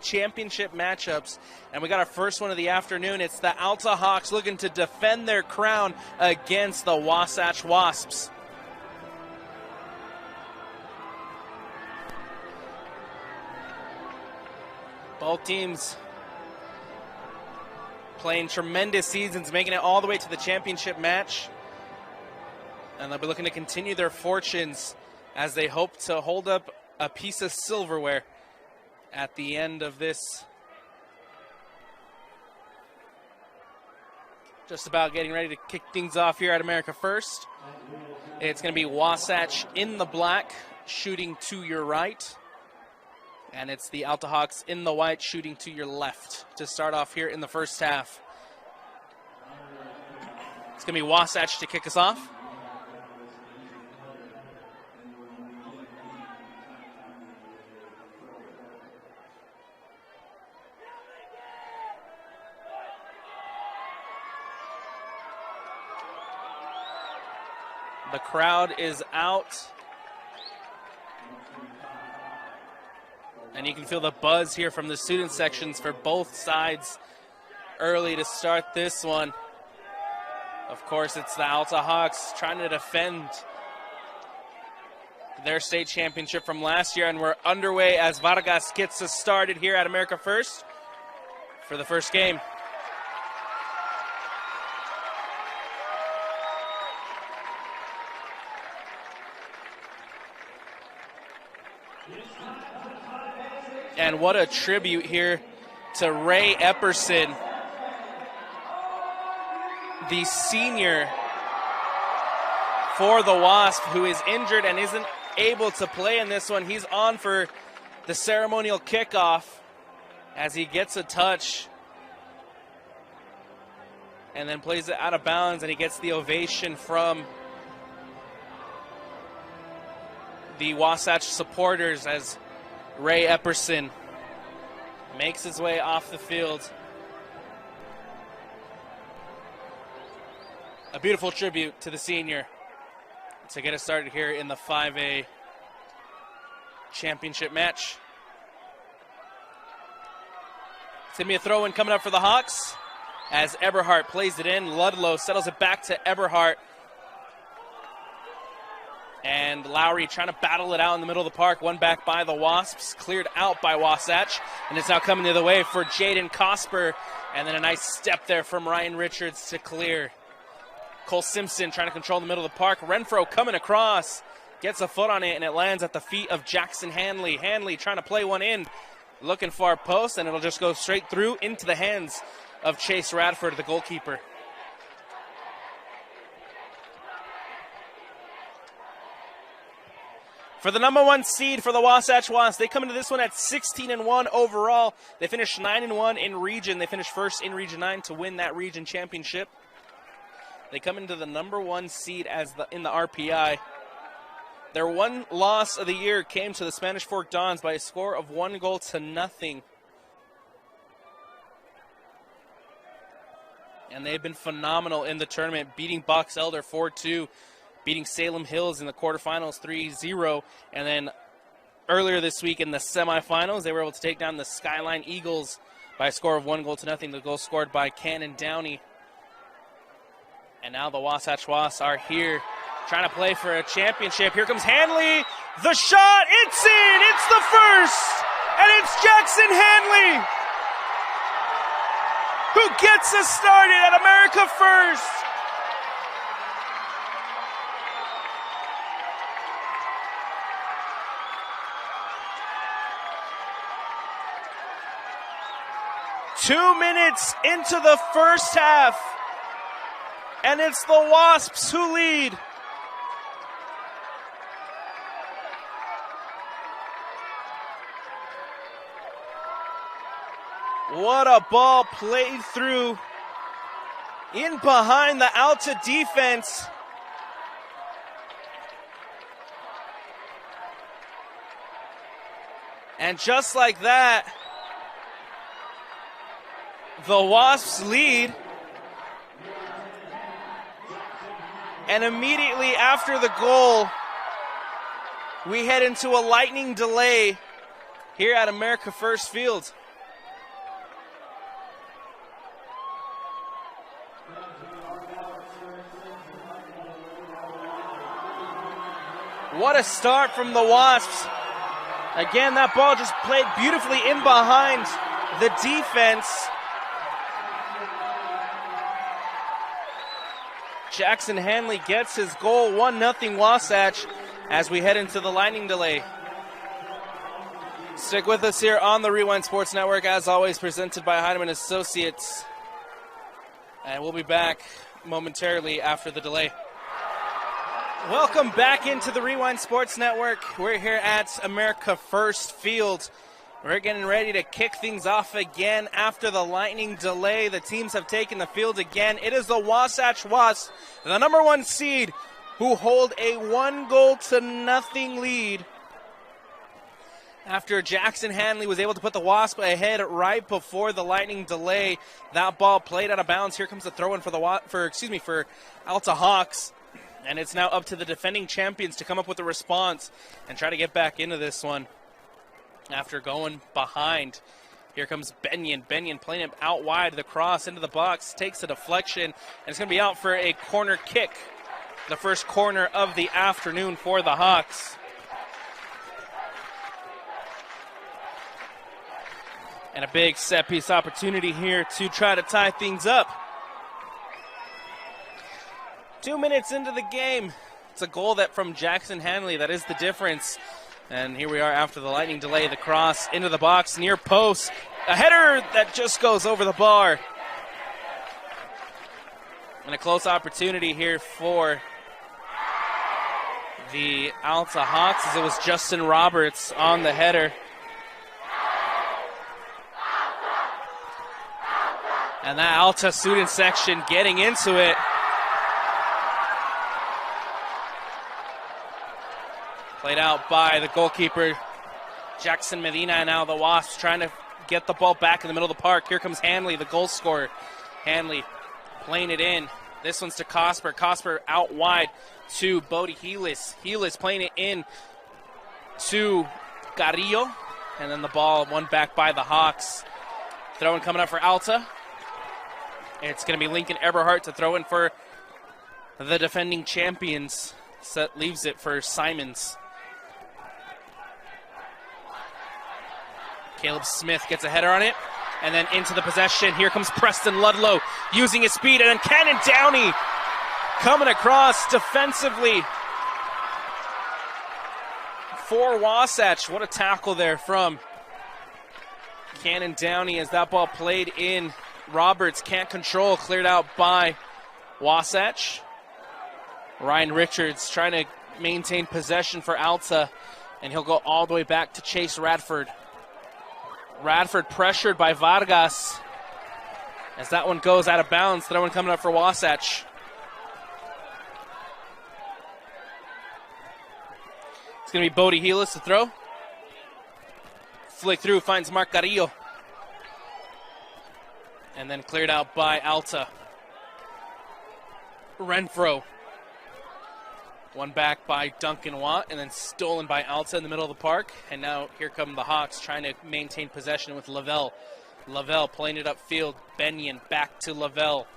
Championship matchups, and we got our first one of the afternoon. It's the Alta Hawks looking to defend their crown against the Wasatch Wasps. Both teams playing tremendous seasons, making it all the way to the championship match, and they'll be looking to continue their fortunes as they hope to hold up a piece of silverware at the end of this. Just about getting ready to kick things off here at America First. It's going to be Wasatch in the black, shooting to your right. And it's the Alta Hawks in the white, shooting to your left to start off here in the first half. It's going to be Wasatch to kick us off. The crowd is out, and you can feel the buzz here from the student sections for both sides early to start this one. Of course, it's the Alta Hawks trying to defend their state championship from last year, and we're underway as Vargas gets us started here at America First for the first game. And what a tribute here to Ray Epperson, the senior for the Wasp, who is injured and isn't able to play in this one. He's on for the ceremonial kickoff as he gets a touch and then plays it out of bounds, and he gets the ovation from the Wasatch supporters as Ray Epperson makes his way off the field. A beautiful tribute to the senior to get us started here in the 5A championship match. It's going to be a throw-in coming up for the Hawks as Eberhardt plays it in. Ludlow settles it back to Eberhardt. And Lowry trying to battle it out in the middle of the park. One back by the Wasps, cleared out by Wasatch. And it's now coming the other way for Jaden Cosper. And then a nice step there from Ryan Richards to clear. Cole Simpson trying to control the middle of the park. Renfro coming across, gets a foot on it, and it lands at the feet of Jackson Hanley. Hanley trying to play one in, looking for a post, and it'll just go straight through into the hands of Chase Radford, the goalkeeper. For the #1 seed for the Wasatch Wasps, they come into this one at 16-1 overall. They finished 9-1 in region. They finished first in Region 9 to win that region championship. They come into the #1 seed in the RPI. Their one loss of the year came to the Spanish Fork Dons by a score of 1-0. And they've been phenomenal in the tournament, beating Box Elder 4-2. Beating Salem Hills in the quarterfinals 3-0. And then earlier this week in the semifinals, they were able to take down the Skyline Eagles by a score of 1-0. The goal scored by Cannon Downey. And now the Wasatch Wasps are here trying to play for a championship. Here comes Hanley. The shot, it's in. It's the first. And it's Jackson Hanley who gets us started at America First. Two minutes into the first half, and it's the Wasps who lead. What a ball played through in behind the Alta defense. And just like that, the Wasps lead. And immediately after the goal, we head into a lightning delay here at America First Field. What a start from the Wasps. Again, that ball just played beautifully in behind the defense. Jackson Hanley gets his goal, 1-0 Wasatch, as we head into the lightning delay. Stick with us here on the Rewind Sports Network, as always presented by Heidemann Associates. And we'll be back momentarily after the delay. Welcome back into the Rewind Sports Network. We're here at America First Field. We're getting ready to kick things off again after the lightning delay. The teams have taken the field again. It is the Wasatch Wasps, the number 1 seed, who hold a 1-0 lead after Jackson Hanley was able to put the Wasp ahead right before the lightning delay. That ball played out of bounds. Here comes the throw-in for Alta Hawks. And it's now up to the defending champions to come up with a response and try to get back into this one after going behind. Here comes Benyon. Benyon playing it out wide, the cross into the box, takes a deflection, and it's going to be out for a corner kick. The first corner of the afternoon for the Hawks. And a big set-piece opportunity here to try to tie things up. 2 minutes into the game. It's a goal that from Jackson Hanley. That is the difference. And here we are after the lightning delay. The cross into the box, near post. A header that just goes over the bar. And a close opportunity here for the Alta Hawks, as it was Justin Roberts on the header. And that Alta student section getting into it. Played out by the goalkeeper, Jackson Medina, and now the Wasps trying to get the ball back in the middle of the park. Here comes Hanley, the goal scorer. Hanley playing it in. This one's to Cosper. Cosper out wide to Bodie Helis. Helis playing it in to Carrillo. And then the ball won back by the Hawks. Throw-in coming up for Alta. It's going to be Lincoln Eberhardt to throw in for the defending champions. Set leaves it for Simons. Caleb Smith gets a header on it, and then into the possession. Here comes Preston Ludlow using his speed, and then Cannon Downey coming across defensively for Wasatch. What a tackle there from Cannon Downey as that ball played in. Roberts can't control, cleared out by Wasatch. Ryan Richards trying to maintain possession for Alta, and he'll go all the way back to Chase Radford. Radford pressured by Vargas as that one goes out of bounds. Throw-in coming up for Wasatch. It's going to be Bodie Helis to throw. Flick through, finds Mark Carrillo. And then cleared out by Alta. Renfro. One back by Duncan Watt, and then stolen by Alta in the middle of the park. And now here come the Hawks trying to maintain possession with Lavelle. Lavelle playing it upfield. Benyon back to Lavelle.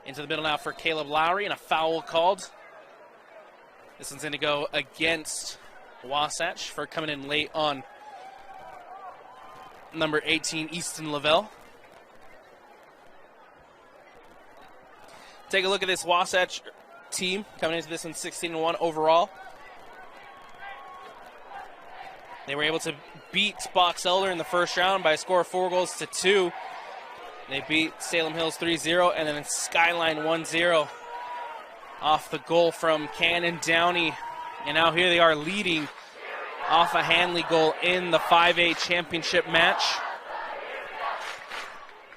Into the middle now for Caleb Lowry, and a foul called. This one's going to go against Wasatch for coming in late on number 18, Easton Lavelle. Take a look at this Wasatch team coming into this one 16-1 overall. They were able to beat Box Elder in the first round by a score of 4-2. They beat Salem Hills 3-0, and then Skyline 1-0 off the goal from Cannon Downey. And now here they are leading off a Hanley goal in the 5A championship match.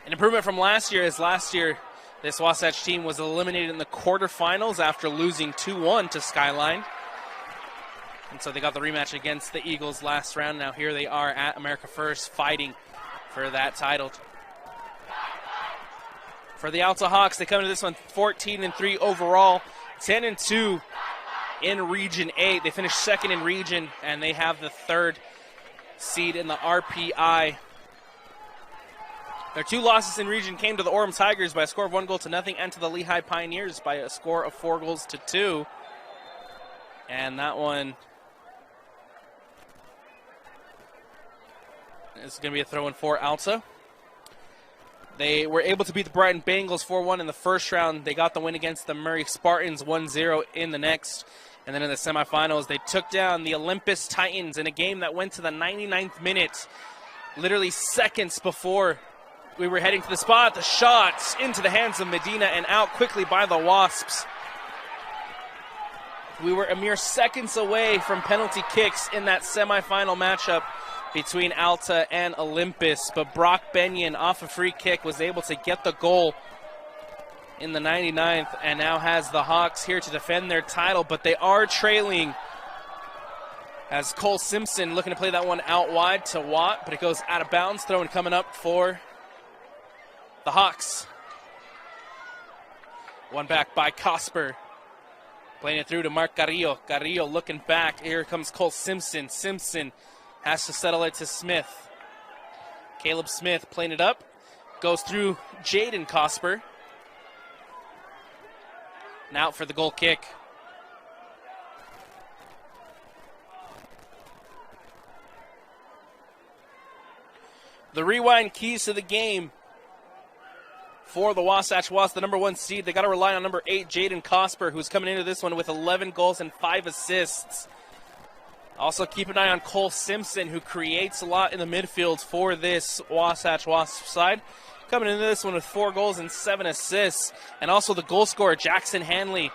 An improvement from last year, as last year this Wasatch team was eliminated in the quarterfinals after losing 2-1 to Skyline. And so they got the rematch against the Eagles last round. Now here they are at America First fighting for that title. For the Alta Hawks, they come into this one 14-3 overall, 10-2 in Region 8. They finished second in region, and they have the third seed in the RPI. Their 2 losses in region came to the Orem Tigers by a score of 1-0 and to the Lehigh Pioneers by a score of 4-2. And that one is going to be a throw-in for Alta. They were able to beat the Brighton Bengals 4-1 in the first round. They got the win against the Murray Spartans 1-0 in the next. And then in the semifinals, they took down the Olympus Titans in a game that went to the 99th minute, literally seconds before we were heading to the spot. The shots into the hands of Medina and out quickly by the Wasps. We were a mere seconds away from penalty kicks in that semifinal matchup between Alta and Olympus, but Brock Benyon off a free kick was able to get the goal in the 99th and now has the Hawks here to defend their title, but they are trailing as Cole Simpson looking to play that one out wide to Watt, but it goes out of bounds. Throw-in coming up for the Hawks. One back by Cosper. Playing it through to Mark Carrillo. Carrillo looking back. Here comes Cole Simpson. Simpson has to settle it to Smith. Caleb Smith playing it up. Goes through Jaden Cosper. Now out for the goal kick. The rewind keys to the game for the Wasatch Wasps, the number 1 seed. They got to rely on number 8, Jaden Cosper, who's coming into this one with 11 goals and 5 assists. Also keep an eye on Cole Simpson, who creates a lot in the midfield for this Wasatch Wasp side. Coming into this one with 4 goals and 7 assists. And also the goal scorer, Jackson Hanley,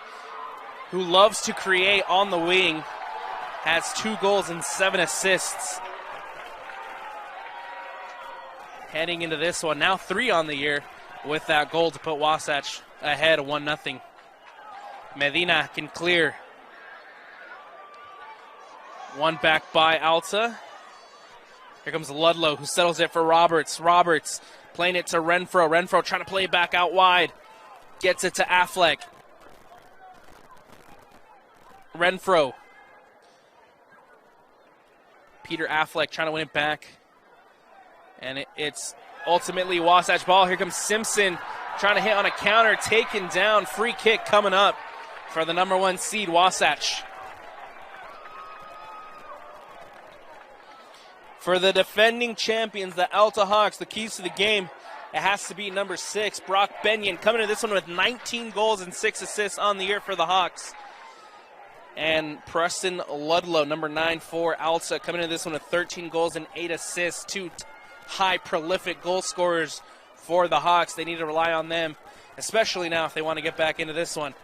who loves to create on the wing, has 2 goals and 7 assists. Heading into this one, now 3 on the year, with that goal to put Wasatch ahead 1-0. Medina can clear. One back by Alta. Here comes Ludlow, who settles it for Roberts. Roberts playing it to Renfro. Renfro trying to play it back out wide. Gets it to Affleck. Renfro. Peter Affleck trying to win it back. And it's ultimately Wasatch ball. Here comes Simpson trying to hit on a counter, taken down. Free kick coming up for the number 1 seed, Wasatch. For the defending champions, the Alta Hawks, the keys to the game, it has to be number 6, Brock Benyon, coming to this one with 19 goals and 6 assists on the year for the Hawks. And Preston Ludlow, number 9 for Alta, coming into this one with 13 goals and 8 assists. 2 high prolific goal scorers for the Hawks. They need to rely on them, especially now if they want to get back into this one.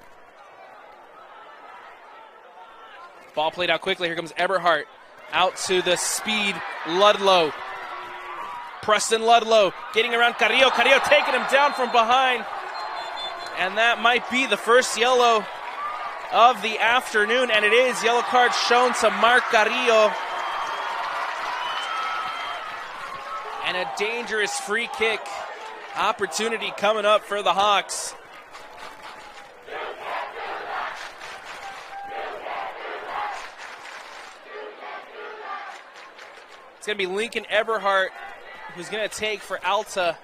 Ball played out quickly. Here comes Eberhardt. Out to the speed Ludlow. Preston Ludlow getting around Carrillo. Carrillo taking him down from behind. And that might be the first yellow of the afternoon. And it is. Yellow card shown to Mark Carrillo. And a dangerous free kick opportunity coming up for the Hawks. It's going to be Lincoln Eberhardt who's going to take for Alta.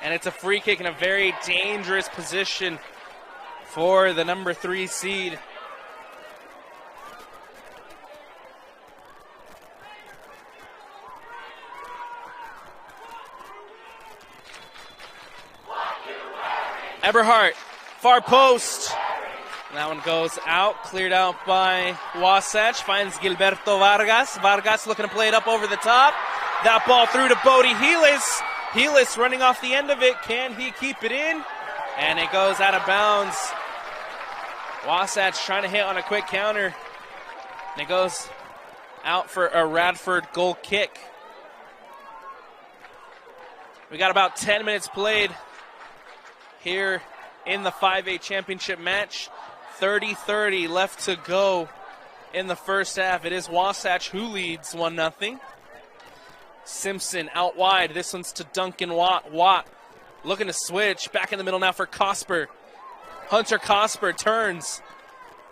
And it's a free kick in a very dangerous position for the number 3 seed. Eberhardt, far post. That one goes out, cleared out by Wasatch, finds Gilberto Vargas. Vargas looking to play it up over the top. That ball through to Bodie Helis. Helis running off the end of it. Can he keep it in? And it goes out of bounds. Wasatch trying to hit on a quick counter. And it goes out for a Radford goal kick. We got about 10 minutes played here in the 5A championship match. 30-30 left to go in the first half. It is Wasatch who leads 1-0. Simpson out wide. This one's to Duncan Watt. Watt looking to switch. Back in the middle now for Cosper. Hunter Cosper turns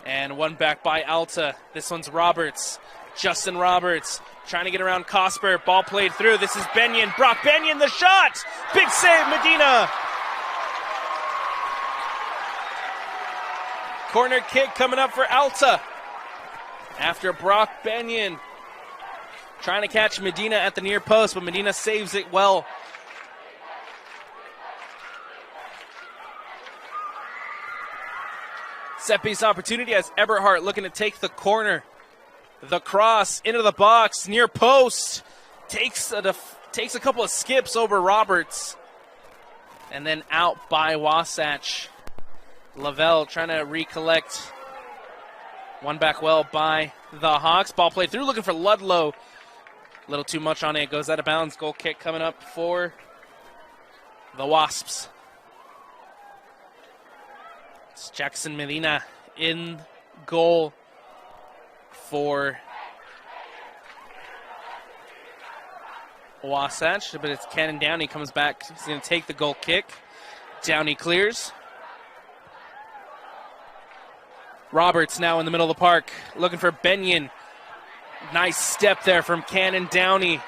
And one back by Alta. This one's Roberts. Justin Roberts trying to get around Cosper. Ball played through. This is Benyon. Brock Benyon, the shot. Big save, Medina. Corner kick coming up for Alta. After Brock Benyon trying to catch Medina at the near post, but Medina saves it well. Set piece opportunity as Eberhardt looking to take the corner. The cross into the box, near post. Takes a couple of skips over Roberts. And then out by Wasatch. Lavelle trying to recollect. One back well by the Hawks. Ball played through, looking for Ludlow. A little too much on it. Goes out of bounds. Goal kick coming up for the Wasps. It's Jackson Medina in goal for Wasatch, but it's Cannon Downey comes back. He's going to take the goal kick. Downey clears. Roberts now in the middle of the park, looking for Benyon. Nice step there from Cannon Downey.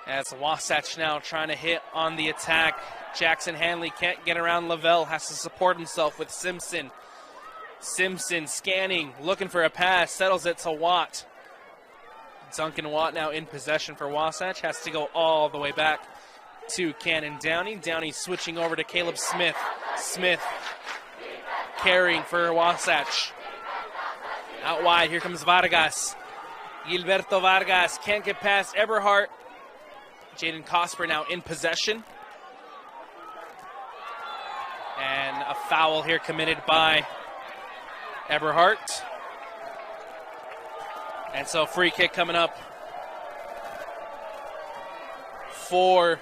As Wasatch now trying to hit on the attack. Jackson Hanley can't get around Lavelle, has to support himself with Simpson. Simpson scanning, looking for a pass, settles it to Watt. Duncan Watt now in possession for Wasatch, has to go all the way back to Cannon Downey. Downey switching over to Caleb Smith. Smith carrying for Wasatch. Out wide, here comes Vargas. Gilberto Vargas can't get past Eberhardt. Jaden Cosper now in possession. And a foul here committed by Eberhardt. And so free kick coming up for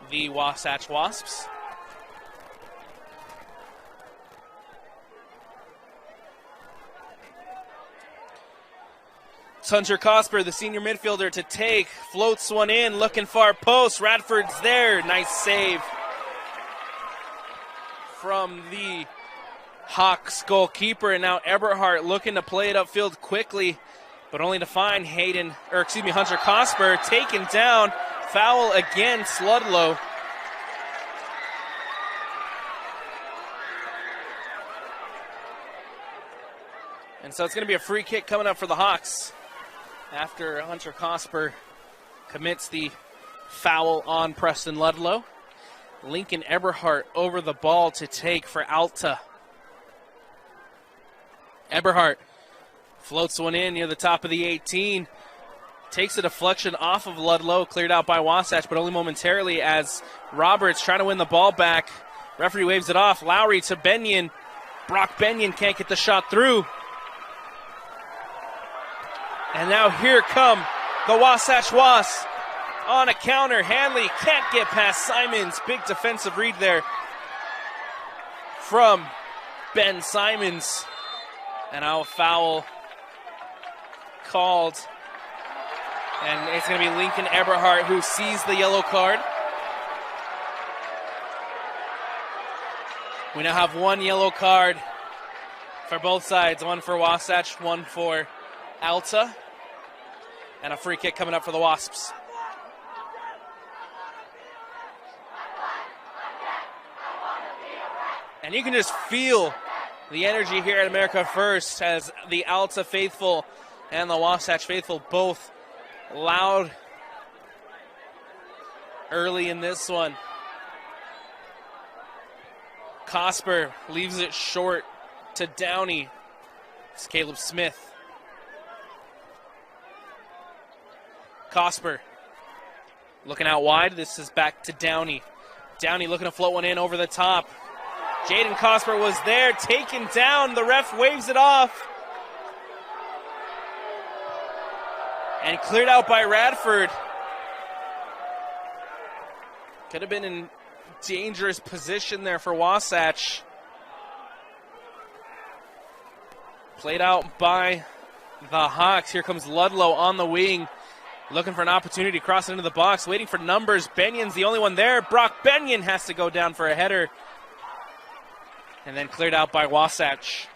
the Wasatch Wasps. It's Hunter Cosper, the senior midfielder, to take. Floats one in, looking far post. Radford's there. Nice save from the Hawks goalkeeper. And now Eberhardt looking to play it upfield quickly, but only to find Hunter Cosper taken down. Foul against Ludlow. And so it's going to be a free kick coming up for the Hawks after Hunter Cosper commits the foul on Preston Ludlow. Lincoln Eberhardt over the ball to take for Alta. Eberhardt floats one in near the top of the 18. Takes a deflection off of Ludlow, cleared out by Wasatch, but only momentarily as Roberts trying to win the ball back. Referee waves it off. Lowry to Benyon. Brock Benyon can't get the shot through. And now here come the Wasatch Wasps on a counter. Hanley can't get past Simons. Big defensive read there from Ben Simons. And now a foul called. And it's going to be Lincoln Eberhardt who sees the yellow card. We now have one yellow card for both sides. One for Wasatch, one for Alta. And a free kick coming up for the Wasps. And you can just feel the energy here at America First as the Alta faithful and the Wasatch faithful both loud early in this one. Cosper leaves it short to Downey. It's Caleb Smith. Cosper looking out wide. This is back to Downey. Downey looking to float one in over the top. Jaden Cosper was there, taken down. The ref waves it off. And cleared out by Radford. Could have been in dangerous position there for Wasatch. Played out by the Hawks. Here comes Ludlow on the wing. Looking for an opportunity to cross into the box. Waiting for numbers. Benyon's the only one there. Brock Benyon has to go down for a header. And then cleared out by Wasatch.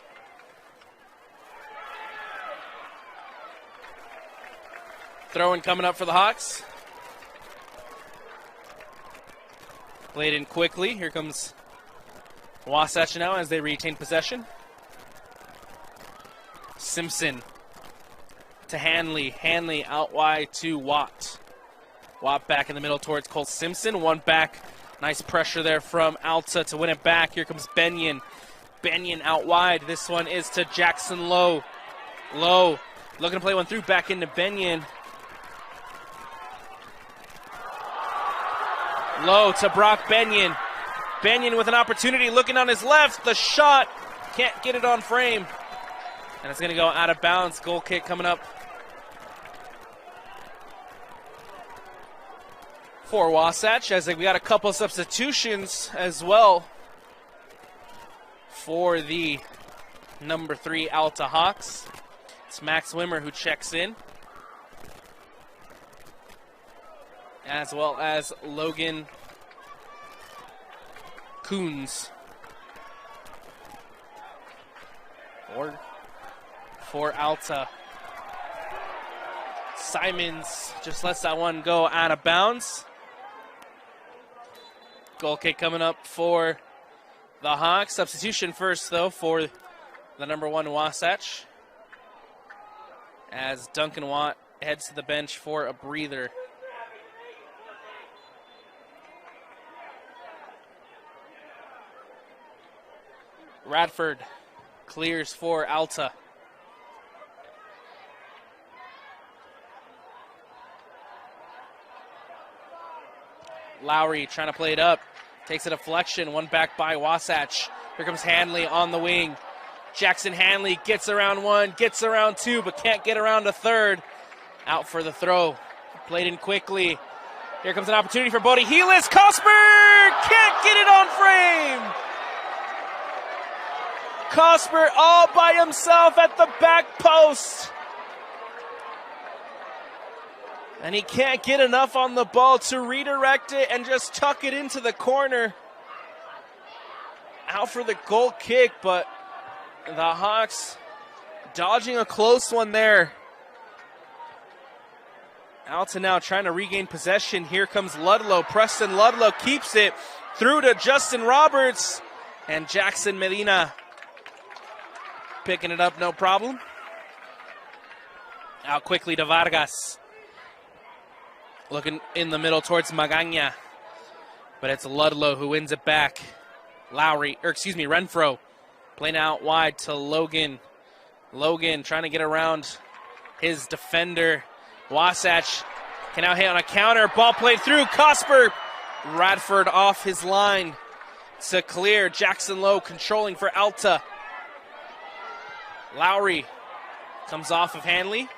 Throw-in coming up for the Hawks. Played in quickly. Here comes Wasatch now as they retain possession. Simpson to Hanley. Hanley out wide to Watt. Watt back in the middle towards Cole Simpson. One back. Nice pressure there from Alta to win it back. Here comes Benyon. Benyon out wide. This one is to Jackson Lowe. Lowe looking to play one through. Back into Benyon. Lowe to Brock Benyon. Benyon with an opportunity, looking on his left. The shot, can't get it on frame. And it's going to go out of bounds. Goal kick coming up for Wasatch, as we got a couple substitutions as well for the number 3 Alta Hawks. It's Max Wimmer who checks in, as well as Logan Coons. For Alta. Simons just lets that one go out of bounds. Goal kick coming up for the Hawks. Substitution first, though, for the number 1 Wasatch, as Duncan Watt heads to the bench for a breather. Radford clears for Alta. Lowry trying to play it up. Takes a deflection. One back by Wasatch. Here comes Hanley on the wing. Jackson Hanley gets around one, gets around two, but can't get around a third. Out for the throw. Played in quickly. Here comes an opportunity for Bodie Heelis. Cosper can't get it on frame. Cosper all by himself at the back post. And he can't get enough on the ball to redirect it and just tuck it into the corner. Out for the goal kick, but the Hawks dodging a close one there. Alta now trying to regain possession. Here comes Ludlow. Preston Ludlow keeps it through to Justin Roberts. And Jackson Medina picking it up, no problem. Out quickly to Vargas. Looking in the middle towards Magana. But it's Ludlow who wins it back. Renfro playing out wide to Logan. Logan trying to get around his defender. Wasatch can now hit on a counter. Ball played through. Cosper. Radford off his line to clear. Jackson Lowe controlling for Alta. Lowry comes off of Hanley.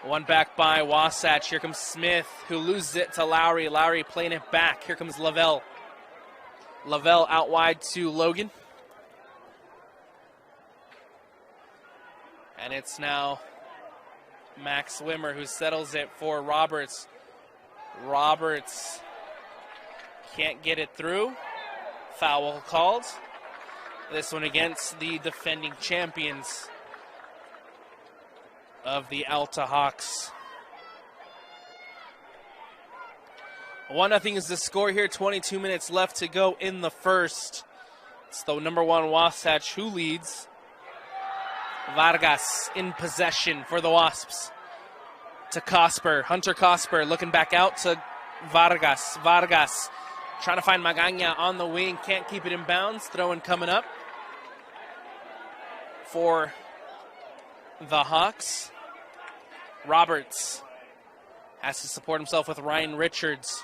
One back by Wasatch. Here comes Smith, who loses it to Lowry. Lowry playing it back. Here comes Lavelle. Lavelle out wide to Logan. And it's now Max Wimmer who settles it for Roberts. Roberts can't get it through. Foul called. This one against the defending champions of the Alta Hawks. 1-0 is the score here. 22 minutes left to go in the first. It's the number 1 Wasatch who leads. Vargas in possession for the Wasps. To Cosper. Hunter Cosper looking back out to Vargas. Vargas trying to find Magana on the wing. Can't keep it in bounds. Throw-in coming up for the Hawks. Roberts has to support himself with Ryan Richards.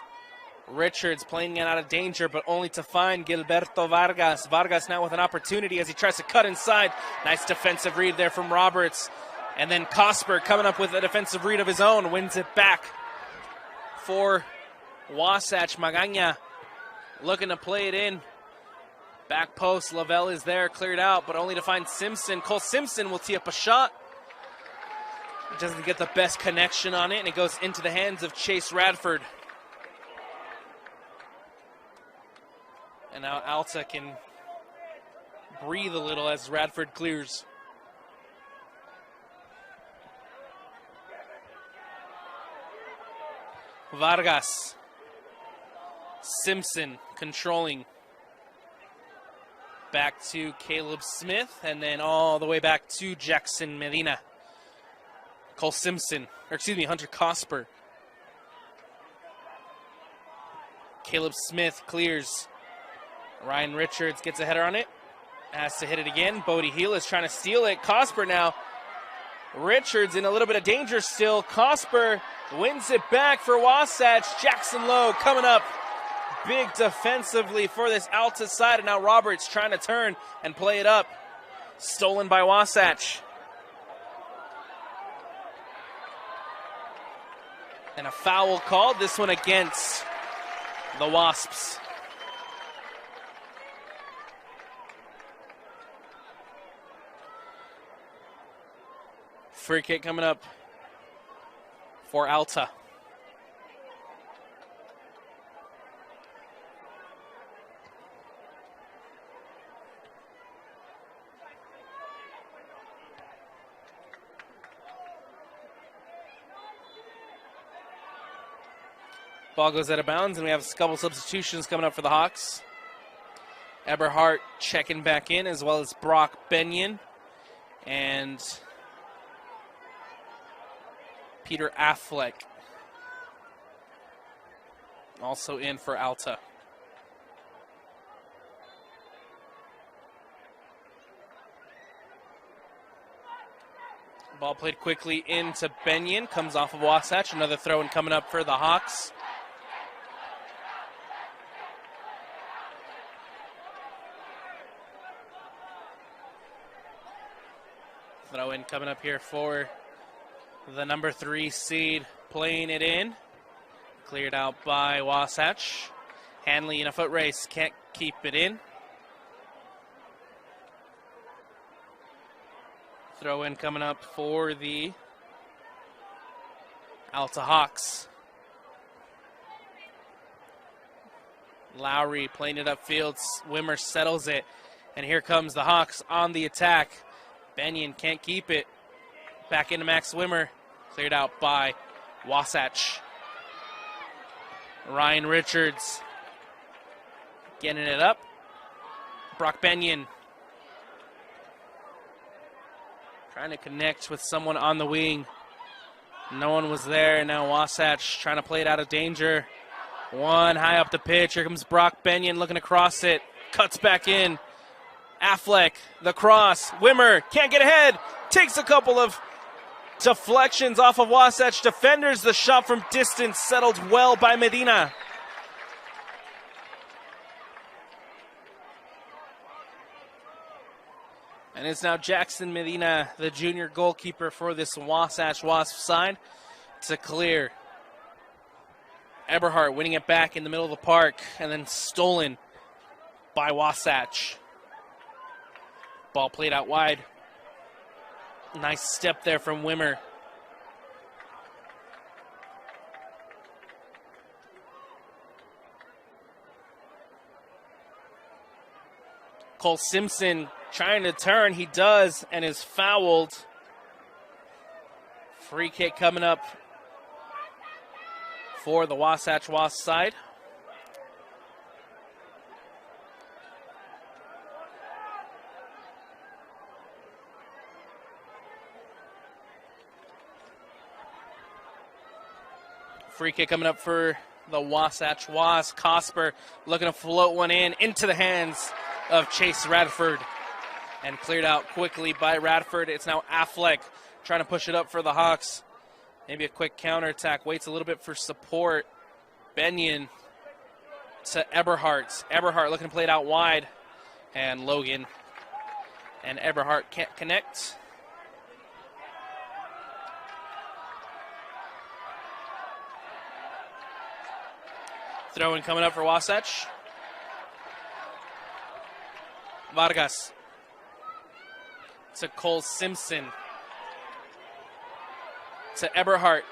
Richards playing it out of danger, but only to find Gilberto Vargas. Vargas now with an opportunity as he tries to cut inside. Nice defensive read there from Roberts. And then Cosper coming up with a defensive read of his own. Wins it back for Wasatch. Magana looking to play it in. Back post, Lavelle is there, cleared out, but only to find Simpson. Cole Simpson will tee up a shot. Doesn't get the best connection on it, and it goes into the hands of Chase Radford. And now Alta can breathe a little as Radford clears. Vargas. Simpson controlling. Back to Caleb Smith, and then all the way back to Jackson Medina. Cole Simpson, or excuse me, Hunter Cosper. Caleb Smith clears. Ryan Richards gets a header on it. Has to hit it again. Bodie Heel is trying to steal it. Cosper now. Richards in a little bit of danger still. Cosper wins it back for Wasatch. Jackson Lowe coming up big defensively for this Alta side. And now Roberts trying to turn and play it up. Stolen by Wasatch. And a foul called. This one against the Wasps. Free kick coming up for Alta. Ball goes out of bounds, and we have a couple substitutions coming up for the Hawks. Eberhardt checking back in, as well as Brock Benyon and Peter Affleck also in for Alta. Ball played quickly into Benyon, comes off of Wasatch. Another throw-in coming up for the Hawks. Throw-in coming up here for the number 3 seed, playing it in. Cleared out by Wasatch. Hanley in a foot race, can't keep it in. Throw in coming up for the Alta Hawks. Lowry playing it upfield. Wimmer settles it. And here comes the Hawks on the attack. Benyon can't keep it. Back into Max Wimmer. Cleared out by Wasatch. Ryan Richards getting it up. Brock Benyon trying to connect with someone on the wing. No one was there. Now Wasatch trying to play it out of danger. One high up the pitch. Here comes Brock Benyon looking to cross it. Cuts back in. Affleck, the cross. Wimmer can't get ahead. Takes a couple of deflections off of Wasatch defenders. The shot from distance settled well by Medina. And it's now Jackson Medina, the junior goalkeeper for this Wasatch Wasp side, to clear. Eberhardt winning it back in the middle of the park and then stolen by Wasatch. Ball played out wide. Nice step there from Wimmer. Cole Simpson trying to turn. He does and is fouled. Free kick coming up for the Wasatch Wasp side. Free kick coming up for the Wasatch Wasp. Cosper looking to float one in into the hands of Chase Radford and cleared out quickly by Radford. It's now Affleck trying to push it up for the Hawks. Maybe a quick counterattack. Waits a little bit for support. Benyon to Eberhardt. Eberhardt looking to play it out wide. And Logan and Eberhardt can't connect. Throw-in coming up for Wasatch. Vargas to Cole Simpson. To Eberhardt.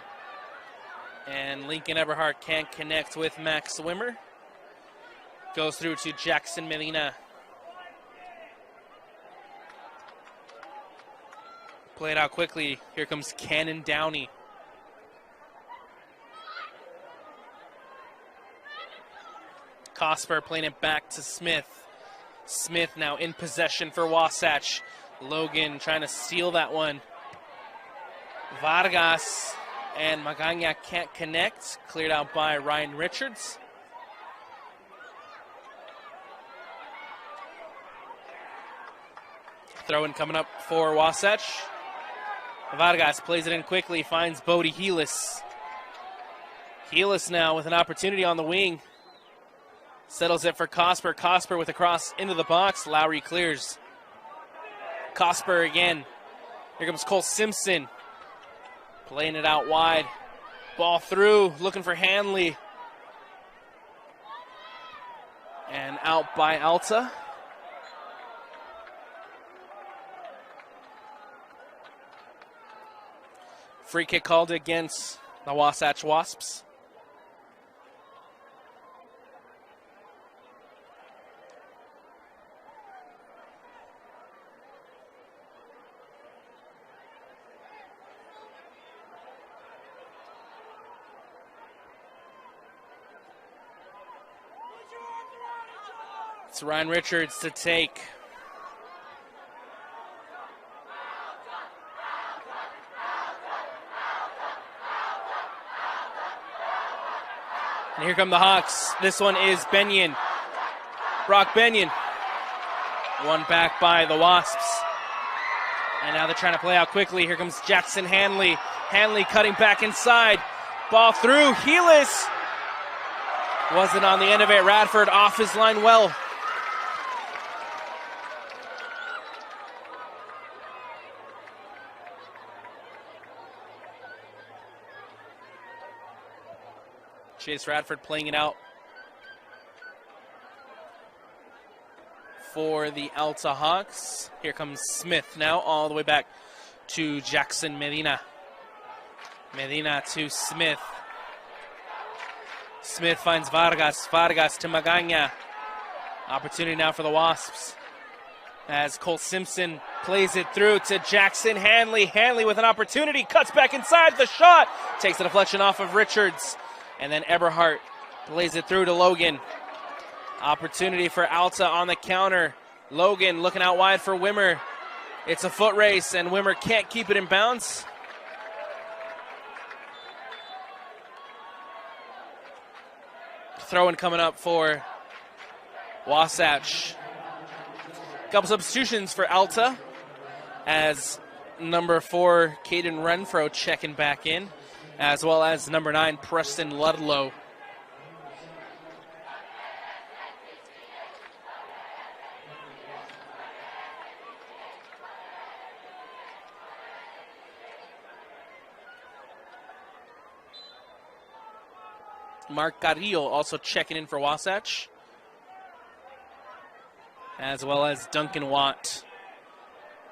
And Lincoln Eberhardt can't connect with Max Wimmer. Goes through to Jackson Medina. Play it out quickly. Here comes Cannon Downey. Cosper playing it back to Smith. Smith now in possession for Wasatch. Logan trying to steal that one. Vargas and Magana can't connect. Cleared out by Ryan Richards. Throw-in coming up for Wasatch. Vargas plays it in quickly, finds Bodie Helis. Helis now with an opportunity on the wing. Settles it for Cosper. Cosper with a cross into the box. Lowry clears. Cosper again. Here comes Cole Simpson. Playing it out wide. Ball through, looking for Hanley. And out by Alta. Free kick called against the Wasatch Wasps. It's Ryan Richards to take. And here come the Hawks. This one is Benyon. Brock Benyon. One back by the Wasps. And now they're trying to play out quickly. Here comes Jackson Hanley. Hanley cutting back inside. Ball through. Helis. Wasn't on the end of it. Radford off his line well. Chase Radford playing it out for the Alta Hawks. Here comes Smith now all the way back to Jackson Medina. Medina to Smith. Smith finds Vargas. Vargas to Magana. Opportunity now for the Wasps as Cole Simpson plays it through to Jackson Hanley. Hanley with an opportunity. Cuts back inside the shot. Takes the deflection off of Richards. And then Eberhardt plays it through to Logan. Opportunity for Alta on the counter. Logan looking out wide for Wimmer. It's a foot race, and Wimmer can't keep it in bounds. Throw-in coming up for Wasatch. Couple substitutions for Alta as number 4, Caden Renfro checking back in, as well as number 9, Preston Ludlow. Mark Carrillo also checking in for Wasatch, as well as Duncan Watt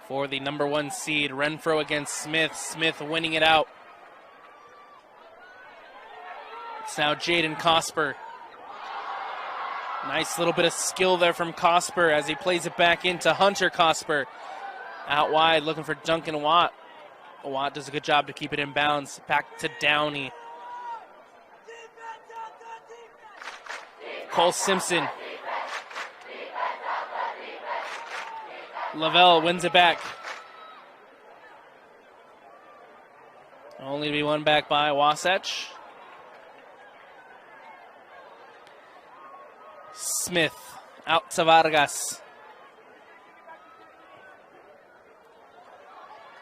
for the number 1 seed. Renfro against Smith. Smith winning it out. It's now Jaden Cosper. Nice little bit of skill there from Cosper as he plays it back into Hunter Cosper. Out wide looking for Duncan Watt. Watt does a good job to keep it in bounds. Back to Downey. Cole Simpson. Lavelle wins it back. Only to be won back by Wasatch. Smith out to Vargas.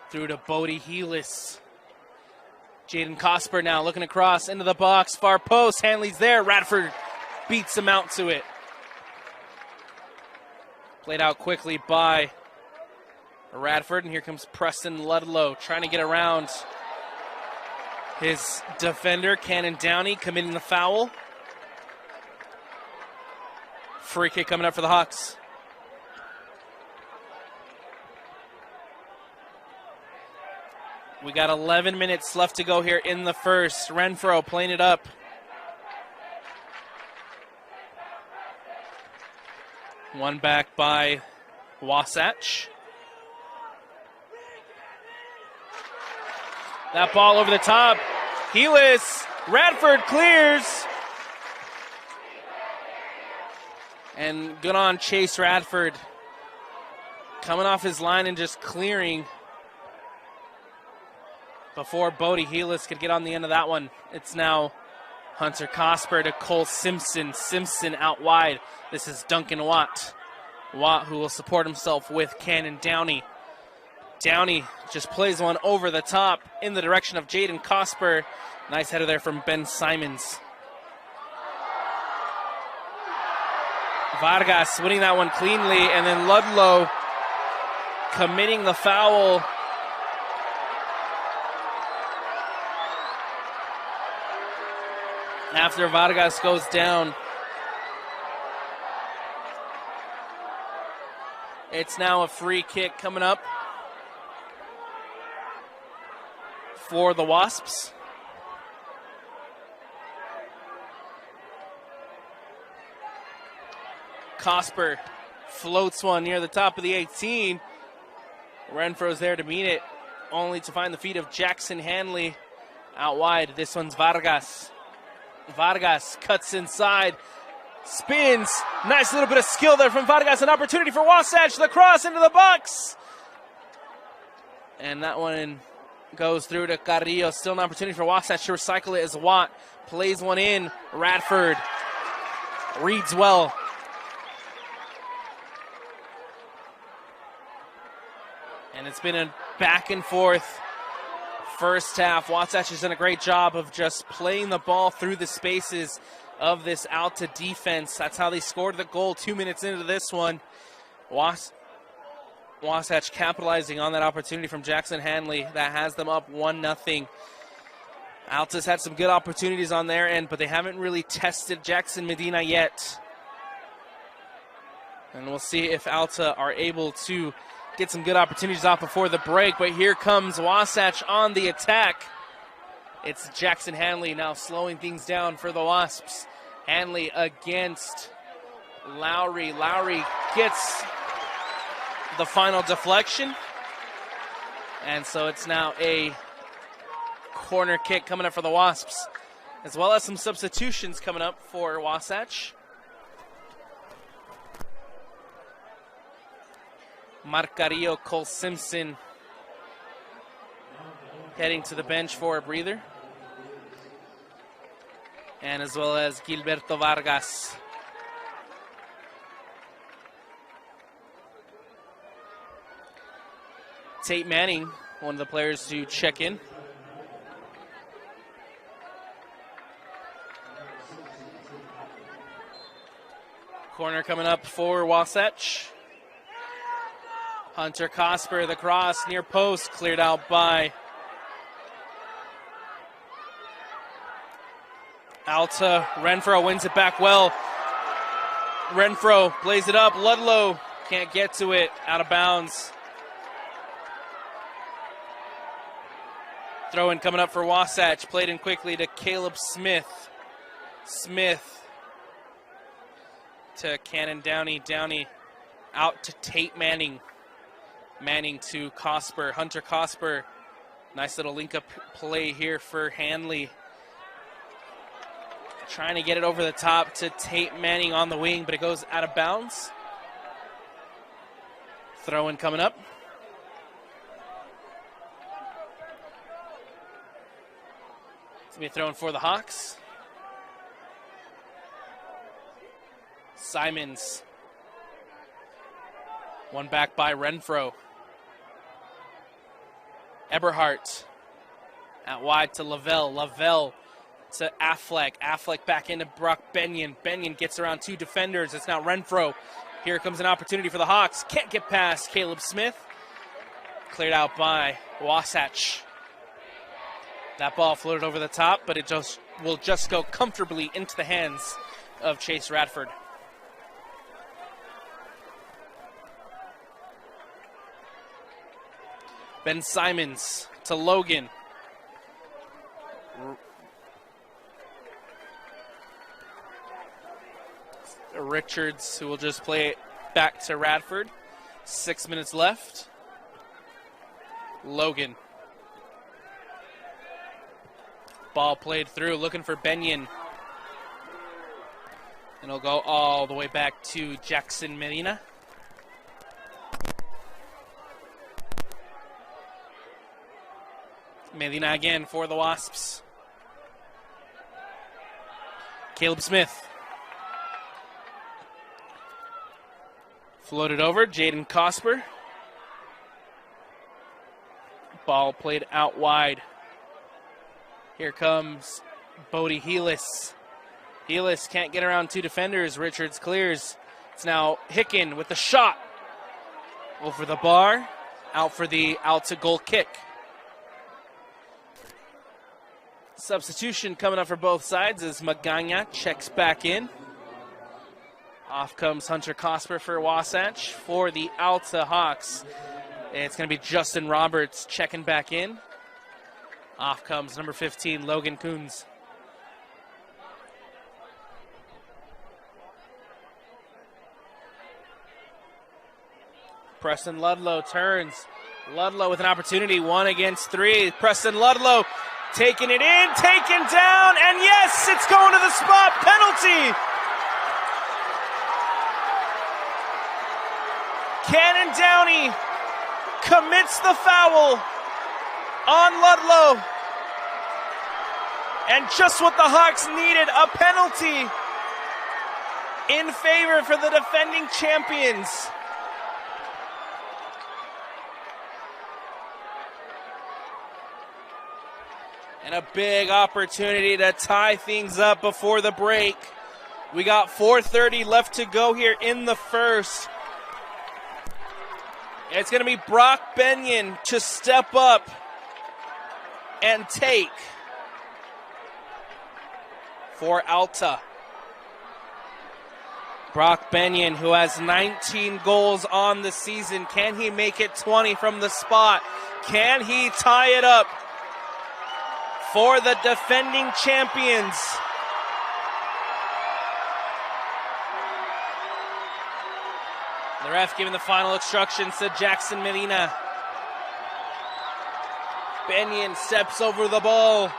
Through to Bodie Helis. Jaden Cosper now looking across into the box. Far post. Hanley's there. Radford beats him out to it. Played out quickly by Radford, and here comes Preston Ludlow trying to get around his defender, Cannon Downey, committing the foul. Free kick coming up for the Hawks. We got 11 minutes left to go here in the first. Renfro playing it up. One back by Wasatch. That ball over the top. Helis, Radford clears. And good on Chase Radford. Coming off his line and just clearing before Bodie Helis could get on the end of that one. It's now Hunter Cosper to Cole Simpson. Simpson out wide. This is Duncan Watt. Watt, who will support himself with Cannon Downey. Downey just plays one over the top in the direction of Jaden Cosper. Nice header there from Ben Simons. Vargas winning that one cleanly, and then Ludlow committing the foul. After Vargas goes down. It's now a free kick coming up for the Wasps. Cosper floats one near the top of the 18. Renfro's there to meet it, only to find the feet of Jackson Hanley out wide. This one's Vargas. Vargas cuts inside, spins. Nice little bit of skill there from Vargas. An opportunity for Wasatch. The cross into the box. And that one goes through to Carrillo. Still an opportunity for Wasatch to recycle it as Watt plays one in. Radford reads well. And it's been a back and forth first half. Wasatch has done a great job of just playing the ball through the spaces of this Alta defense. That's how they scored the goal 2 minutes into this one. Wasatch capitalizing on that opportunity from Jackson Hanley that has them up 1-0. Alta's had some good opportunities on their end, but they haven't really tested Jackson Medina yet. And we'll see if Alta are able to get some good opportunities off before the break, but here comes Wasatch on the attack. It's Jackson Hanley now slowing things down for the Wasps. Hanley against Lowry. Lowry gets the final deflection. And so it's now a corner kick coming up for the Wasps, as well as some substitutions coming up for Wasatch. Mark Carrillo, Cole Simpson heading to the bench for a breather. And as well as Gilberto Vargas. Tate Manning, one of the players to check in. Corner coming up for Wasatch. Hunter Cosper, the cross near post, cleared out by Alta. Renfro wins it back well. Renfro plays it up. Ludlow can't get to it, out of bounds. Throw in coming up for Wasatch, played in quickly to Caleb Smith. Smith to Cannon Downey. Downey out to Tate Manning. Manning to Cosper. Hunter Cosper. Nice little link-up play here for Hanley. Trying to get it over the top to Tate Manning on the wing, but it goes out of bounds. Throw-in coming up. It's going to be thrown for the Hawks. Simons. One back by Renfro. Eberhardt out wide to Lavelle. Lavelle to Affleck. Affleck back into Brock Benyon. Benyon gets around two defenders. It's now Renfro. Here comes an opportunity for the Hawks. Can't get past Caleb Smith. Cleared out by Wasatch. That ball floated over the top, but it will just go comfortably into the hands of Chase Radford. Ben Simons to Logan. Richards, who will just play it back to Radford. 6 minutes left. Logan. Ball played through, looking for Benyon. And it'll go all the way back to Jackson Medina. Medina again for the Wasps. Caleb Smith. Floated over, Jaden Cosper. Ball played out wide. Here comes Bodie Helis. Helis can't get around two defenders. Richards clears. It's now Hicken with the shot. Over the bar. Out for the Alta goal kick. Substitution coming up for both sides as Magana checks back in. Off comes Hunter Cosper for Wasatch. For the Alta Hawks, it's going to be Justin Roberts checking back in. Off comes number 15, Logan Coons. Preston Ludlow turns. Ludlow with an opportunity, 1 against 3. Preston Ludlow taking it in, taken down, and yes, it's going to the spot. Penalty. Cannon Downey commits the foul on Ludlow. And just what the Hawks needed, a penalty in favor for the defending champions. And a big opportunity to tie things up before the break. We got 4:30 left to go here in the first. It's going to be Brock Benyon to step up and take for Alta. Brock Benyon, who has 19 goals on the season. Can he make it 20 from the spot? Can he tie it up for the defending champions? The ref giving the final instructions to Jackson Medina. Benyon steps over the ball.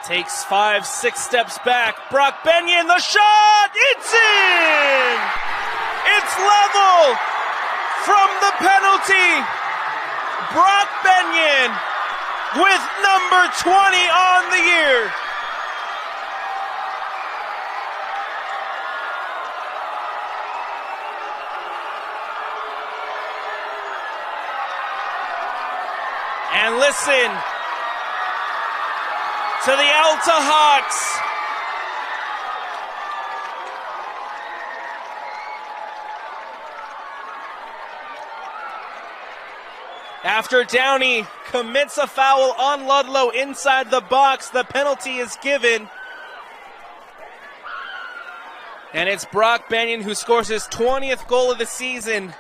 Takes 5-6 steps back. Brock Benyon, the shot! It's in! It's level from the penalty. Brock Benyon with number 20 on the year. And listen to the Alta Hawks. After Downey commits a foul on Ludlow inside the box, the penalty is given. And it's Brock Benyon who scores his 20th goal of the season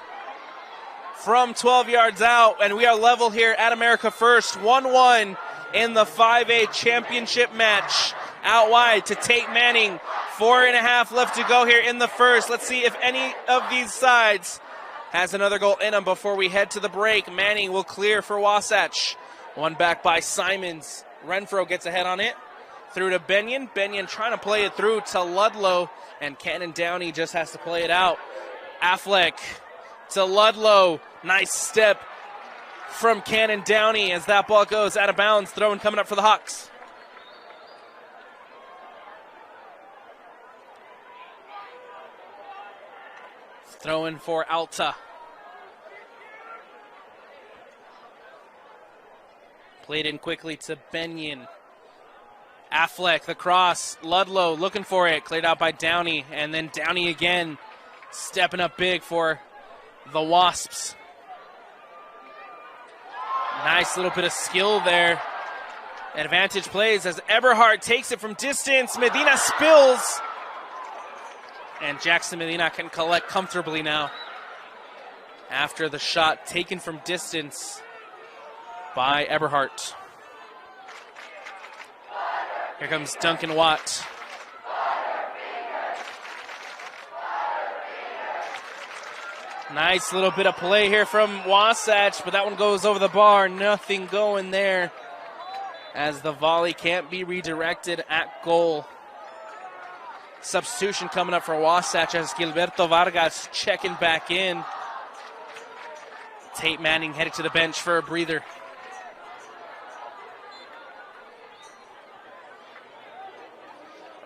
from 12 yards out. And we are level here at America First, 1-1 in the 5A championship match. Out wide to Tate Manning. 4.5 left to go here in the first. Let's see if any of these sides has another goal in him before we head to the break. Manning will clear for Wasatch. One back by Simons. Renfro gets ahead on it. Through to Benyon. Benyon trying to play it through to Ludlow. And Cannon Downey just has to play it out. Affleck to Ludlow. Nice step from Cannon Downey as that ball goes out of bounds. Throwing coming up for the Hawks. Throwing for Alta. Played in quickly to Benyon. Affleck, the cross. Ludlow looking for it. Cleared out by Downey. And then Downey again. Stepping up big for the Wasps. Nice little bit of skill there. Advantage plays as Eberhard takes it from distance. Medina spills. And Jackson Medina can collect comfortably now. After the shot taken from distance by Eberhardt. Here comes Duncan Watt. Nice little bit of play here from Wasatch, but that one goes over the bar. Nothing going there as the volley can't be redirected at goal. Substitution coming up for Wasatch as Gilberto Vargas checking back in. Tate Manning headed to the bench for a breather.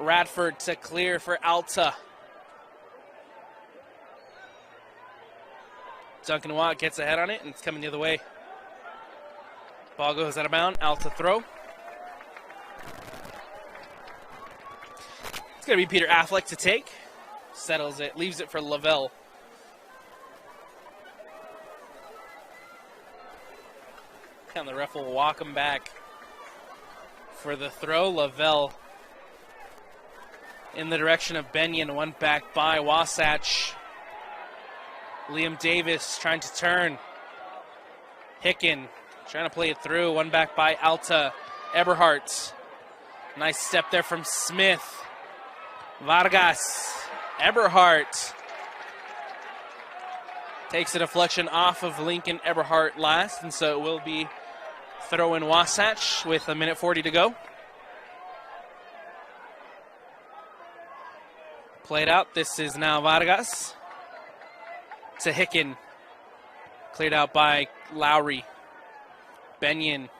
Radford to clear for Alta. Duncan Watt gets ahead on it, and it's coming the other way. Ball goes out of bounds. Alta throw. It's going to be Peter Affleck to take. Settles it. Leaves it for Lavelle. And the ref will walk him back for the throw. Lavelle in the direction of Benyon. One back by Wasatch. Liam Davis trying to turn. Hicken trying to play it through. One back by Alta. Eberhardt. Nice step there from Smith. Vargas. Eberhardt. Takes a deflection off of Lincoln Eberhardt last, and so it will be throw in Wasatch with 1:40 to go. Played out. This is now Vargas. To Hicken. Cleared out by Lowry. Benyon.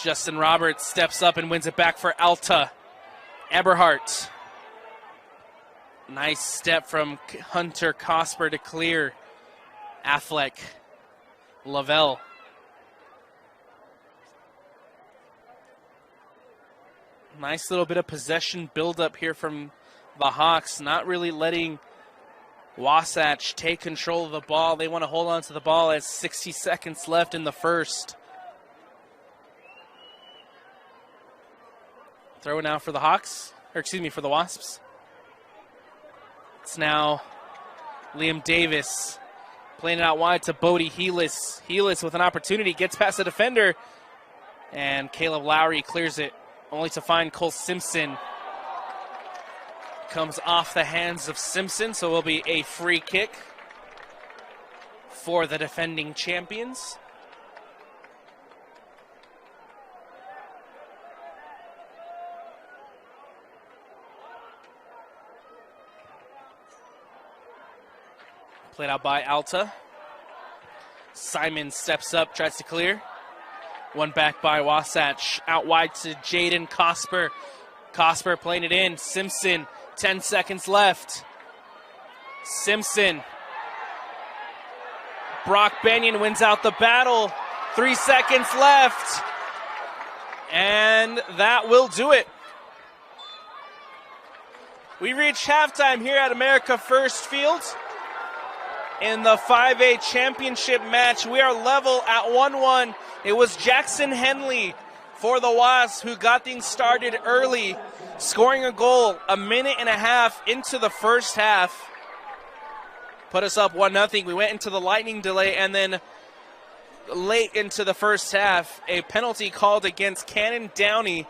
Justin Roberts steps up and wins it back for Alta. Eberhardt. Nice step from Hunter Cosper to clear. Affleck. Lavelle. Nice little bit of possession build-up here from the Hawks. Not really letting Wasatch take control of the ball. They want to hold on to the ball as 60 seconds left in the first. Throw now for the Hawks, or excuse me, for the Wasps. It's now Liam Davis playing it out wide to Bodie Heelis. Heelis with an opportunity, gets past the defender, and Caleb Lowry clears it, only to find Cole Simpson. Comes off the hands of Simpson, so it will be a free kick for the defending champions. Played out by Alta. Simon steps up, tries to clear. One back by Wasatch. Out wide to Jaden Cosper. Cosper playing it in. Simpson, 10 seconds left. Simpson. Brock Benyon wins out the battle. 3 seconds left. And that will do it. We reach halftime here at America First Field. In the 5A championship match, we are level at 1-1. It was Jackson Henley for the Wasps who got things started early, scoring a goal a minute and a half into the first half. Put us up 1-0. We went into the lightning delay, and then late into the first half, a penalty called against Cannon Downey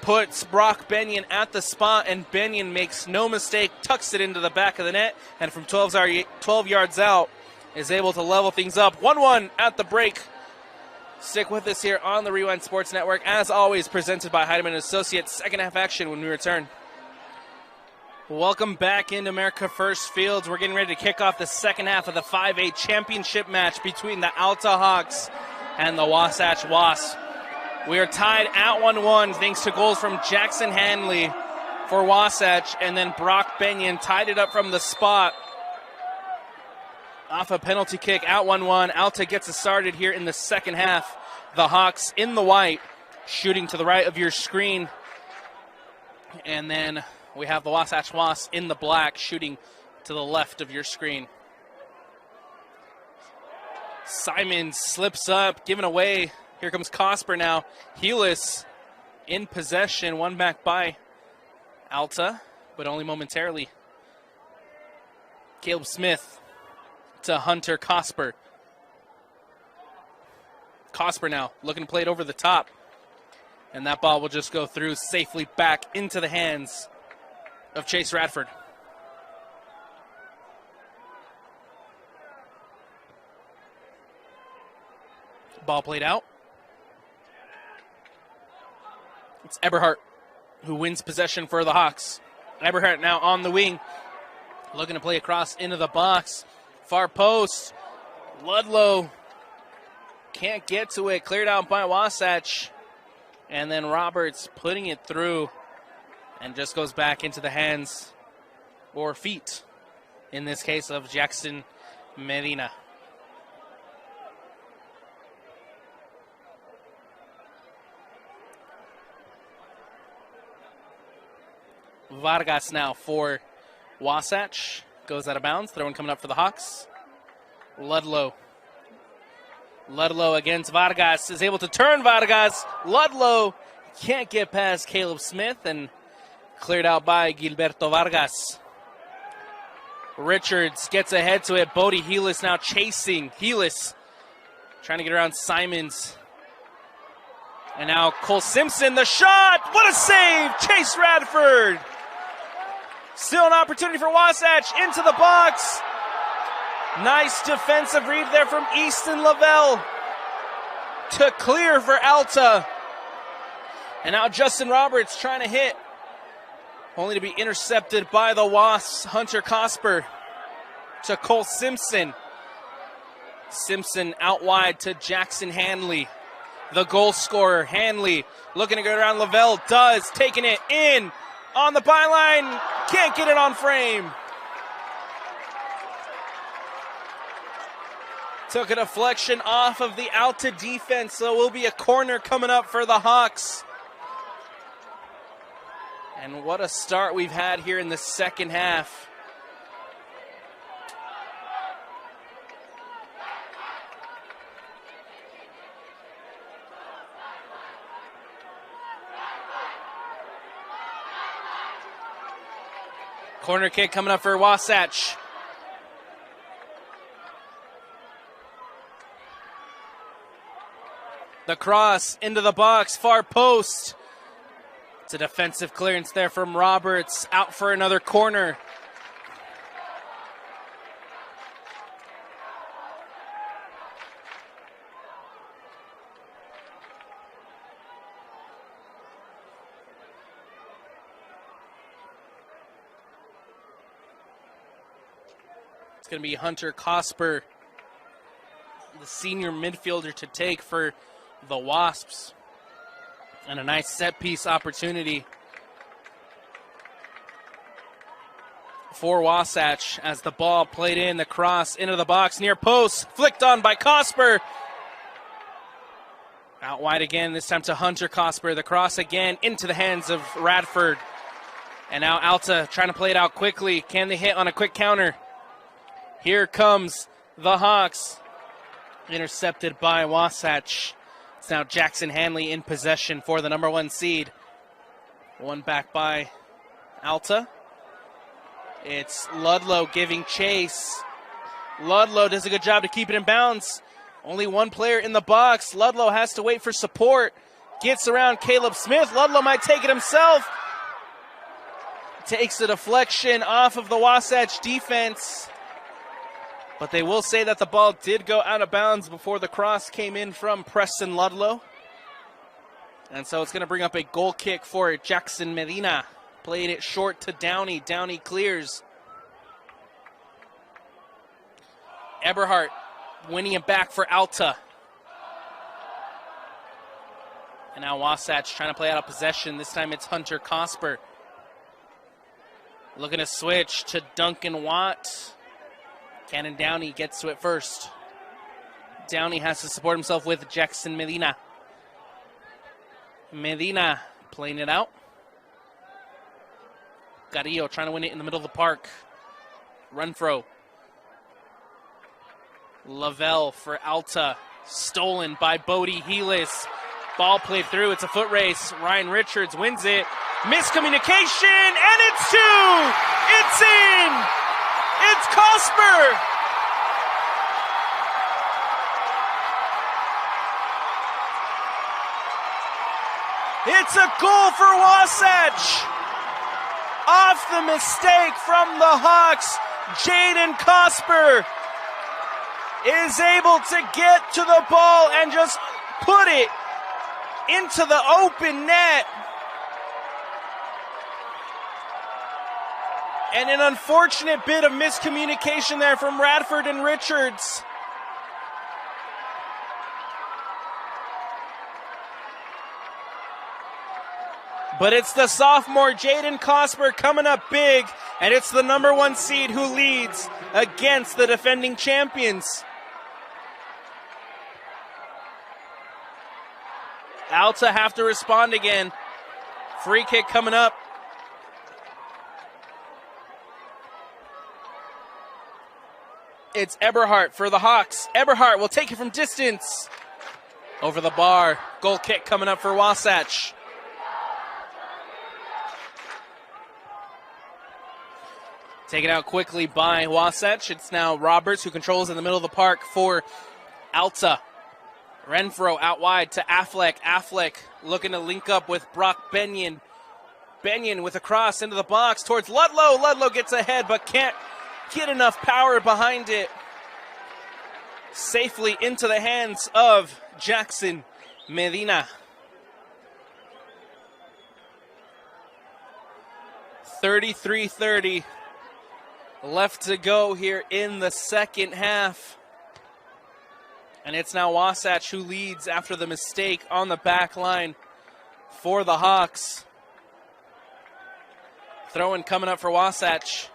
puts Brock Benyon at the spot, and Benyon makes no mistake, tucks it into the back of the net, and from 12 yards out is able to level things up. 1-1 at the break. Stick with us here on the Rewind Sports Network. As always, presented by Heidemann Associates. Second half action when we return. Welcome back into America First Fields. We're getting ready to kick off the second half of the 5A championship match between the Alta Hawks and the Wasatch Wasps. We are tied at 1-1 thanks to goals from Jackson Hanley for Wasatch, and then Brock Benyon tied it up from the spot off a penalty kick at 1-1. Alta gets us started here in the second half. The Hawks in the white, shooting to the right of your screen. And then we have the Wasatch Wasps in the black, shooting to the left of your screen. Simon slips up, giving away. Here comes Cosper now. Heelis in possession. One back by Alta, but only momentarily. Caleb Smith to Hunter Cosper. Cosper now looking to play it over the top. And that ball will just go through safely back into the hands of Chase Radford. Ball played out. It's Eberhardt who wins possession for the Hawks. Eberhardt now on the wing, looking to play across into the box. Far post. Ludlow can't get to it. Cleared out by Wasatch. And then Roberts putting it through and just goes back into the hands or feet, in this case, of Jackson Medina. Vargas now for Wasatch. Goes out of bounds. Throw-in coming up for the Hawks. Ludlow. Ludlow against Vargas. Is able to turn Vargas. Ludlow can't get past Caleb Smith and cleared out by Gilberto Vargas. Richards gets ahead to it. Bodie Helis now chasing. Helis trying to get around Simons. And now Cole Simpson, the shot. What a save. Chase Radford. Still an opportunity for Wasatch into the box. Nice defensive read there from Easton Lavelle to clear for Alta. And now Justin Roberts trying to hit, only to be intercepted by the Wasps. Hunter Cosper to Cole Simpson. Simpson out wide to Jackson Hanley. The goal scorer, Hanley, looking to go around Lavelle. Does, taking it in on the byline. Can't get it on frame. Took a deflection off of the Alta defense, so it will be a corner coming up for the Hawks. And what a start we've had here in the second half. Corner kick coming up for Wasatch. The cross into the box, far post. It's a defensive clearance there from Roberts. Out for another corner. It's going to be Hunter Cosper, the senior midfielder, to take for the Wasps. And a nice set-piece opportunity for Wasatch as the ball played in, the cross into the box, near post, flicked on by Cosper. Out wide again, this time to Hunter Cosper. The cross again into the hands of Radford. And now Alta trying to play it out quickly. Can they hit on a quick counter? Here comes the Hawks. Intercepted by Wasatch. It's now Jackson Hanley in possession for the number 1 seed. One back by Alta. It's Ludlow giving chase. Ludlow does a good job to keep it in bounds. Only one player in the box. Ludlow has to wait for support. Gets around Caleb Smith. Ludlow might take it himself. Takes a deflection off of the Wasatch defense. But they will say that the ball did go out of bounds before the cross came in from Preston Ludlow. And so it's going to bring up a goal kick for Jackson Medina. Played it short to Downey. Downey clears. Eberhardt winning it back for Alta. And now Wasatch trying to play out of possession. This time it's Hunter Cosper. Looking to switch to Duncan Watt. Cannon Downey gets to it first. Downey has to support himself with Jackson Medina. Medina playing it out. Carrillo trying to win it in the middle of the park. Renfro. Lavelle for Alta. Stolen by Bodie Helis. Ball played through. It's a foot race. Ryan Richards wins it. Miscommunication, and it's 2! It's in! It's Cosper! It's a goal for Wasatch. Off the mistake from the Hawks, Jaden Cosper is able to get to the ball and just put it into the open net. And an unfortunate bit of miscommunication there from Radford and Richards. But it's the sophomore Jaden Cosper coming up big, and it's the number 1 seed who leads against the defending champions. Alta have to respond again. Free kick coming up. It's Eberhardt for the Hawks. Eberhardt will take it from distance. Over the bar. Goal kick coming up for Wasatch. Taken out quickly by Wasatch. It's now Roberts who controls in the middle of the park for Alta. Renfro out wide to Affleck. Affleck looking to link up with Brock Benyon. Benyon with a cross into the box towards Ludlow. Ludlow gets ahead but can't get enough power behind it. Safely into the hands of Jackson Medina. 33-30. Left to go here in the second half. And it's now Wasatch who leads after the mistake on the back line for the Hawks. Throw-in coming up for Wasatch.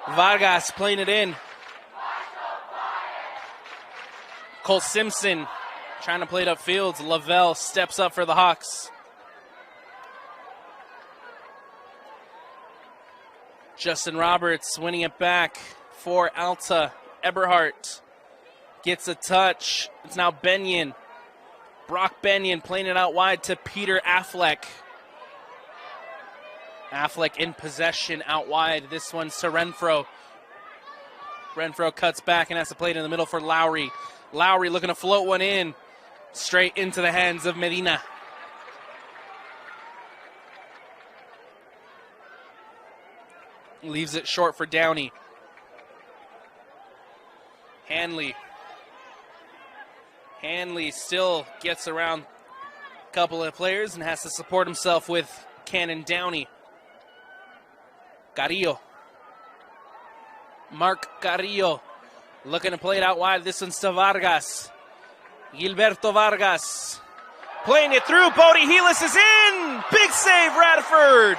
Vargas playing it in. Cole Simpson trying to play it upfield. Lavelle steps up for the Hawks. Justin Roberts winning it back for Alta. Eberhardt gets a touch. It's now Benyon. Brock Benyon playing it out wide to Peter Affleck. Affleck in possession out wide. This one's to Renfro. Renfro cuts back and has to play it in the middle for Lowry. Lowry looking to float one in. Straight into the hands of Medina. Leaves it short for Downey. Hanley. Hanley still gets around a couple of players and has to support himself with Cannon Downey. Carrillo. Mark Carrillo looking to play it out wide. This one's to Vargas. Gilberto Vargas playing it through. Bodie Helis is in. Big save, Radford.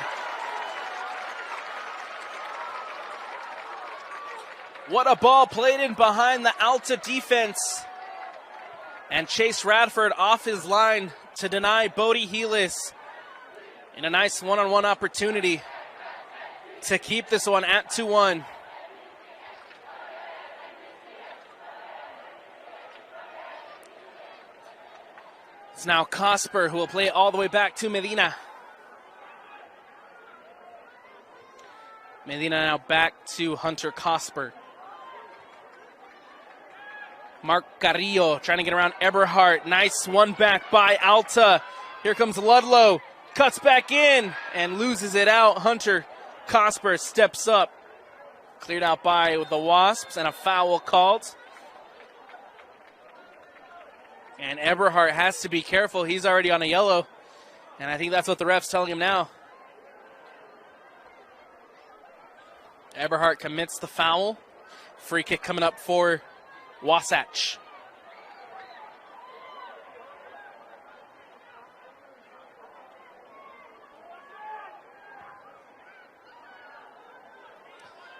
What a ball played in behind the Alta defense. And Chase Radford off his line to deny Bodie Helis in a nice one-on-one opportunity to keep this one at 2-1. It's now Cosper who will play it all the way back to Medina. Medina now back to Hunter Cosper. Mark Carrillo trying to get around Eberhardt. Nice one back by Alta. Here comes Ludlow. Cuts back in and loses it out. Hunter Cosper steps up. Cleared out by the Wasps and a foul called. And Eberhardt has to be careful. He's already on a yellow. And I think that's what the ref's telling him now. Eberhardt commits the foul. Free kick coming up for Wasatch.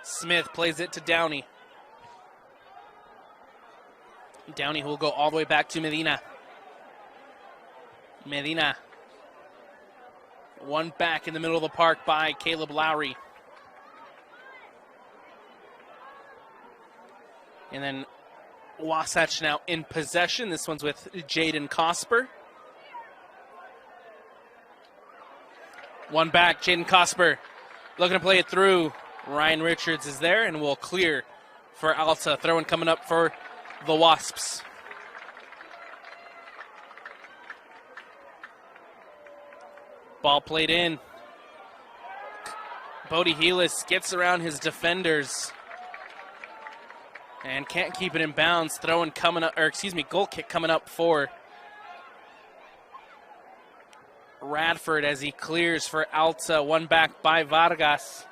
Smith plays it to Downey. Downey will go all the way back to Medina. Medina. One back in the middle of the park by Caleb Lowry. And then Wasatch now in possession. This one's with Jaden Cosper. One back, Jaden Cosper looking to play it through. Ryan Richards is there and will clear for Alta. Throw-in coming up for the Wasps. Ball played in. Bodie Helis gets around his defenders and can't keep it in bounds. Throw-in coming up, goal kick coming up for Radford as he clears for Alta. One back by Vargas.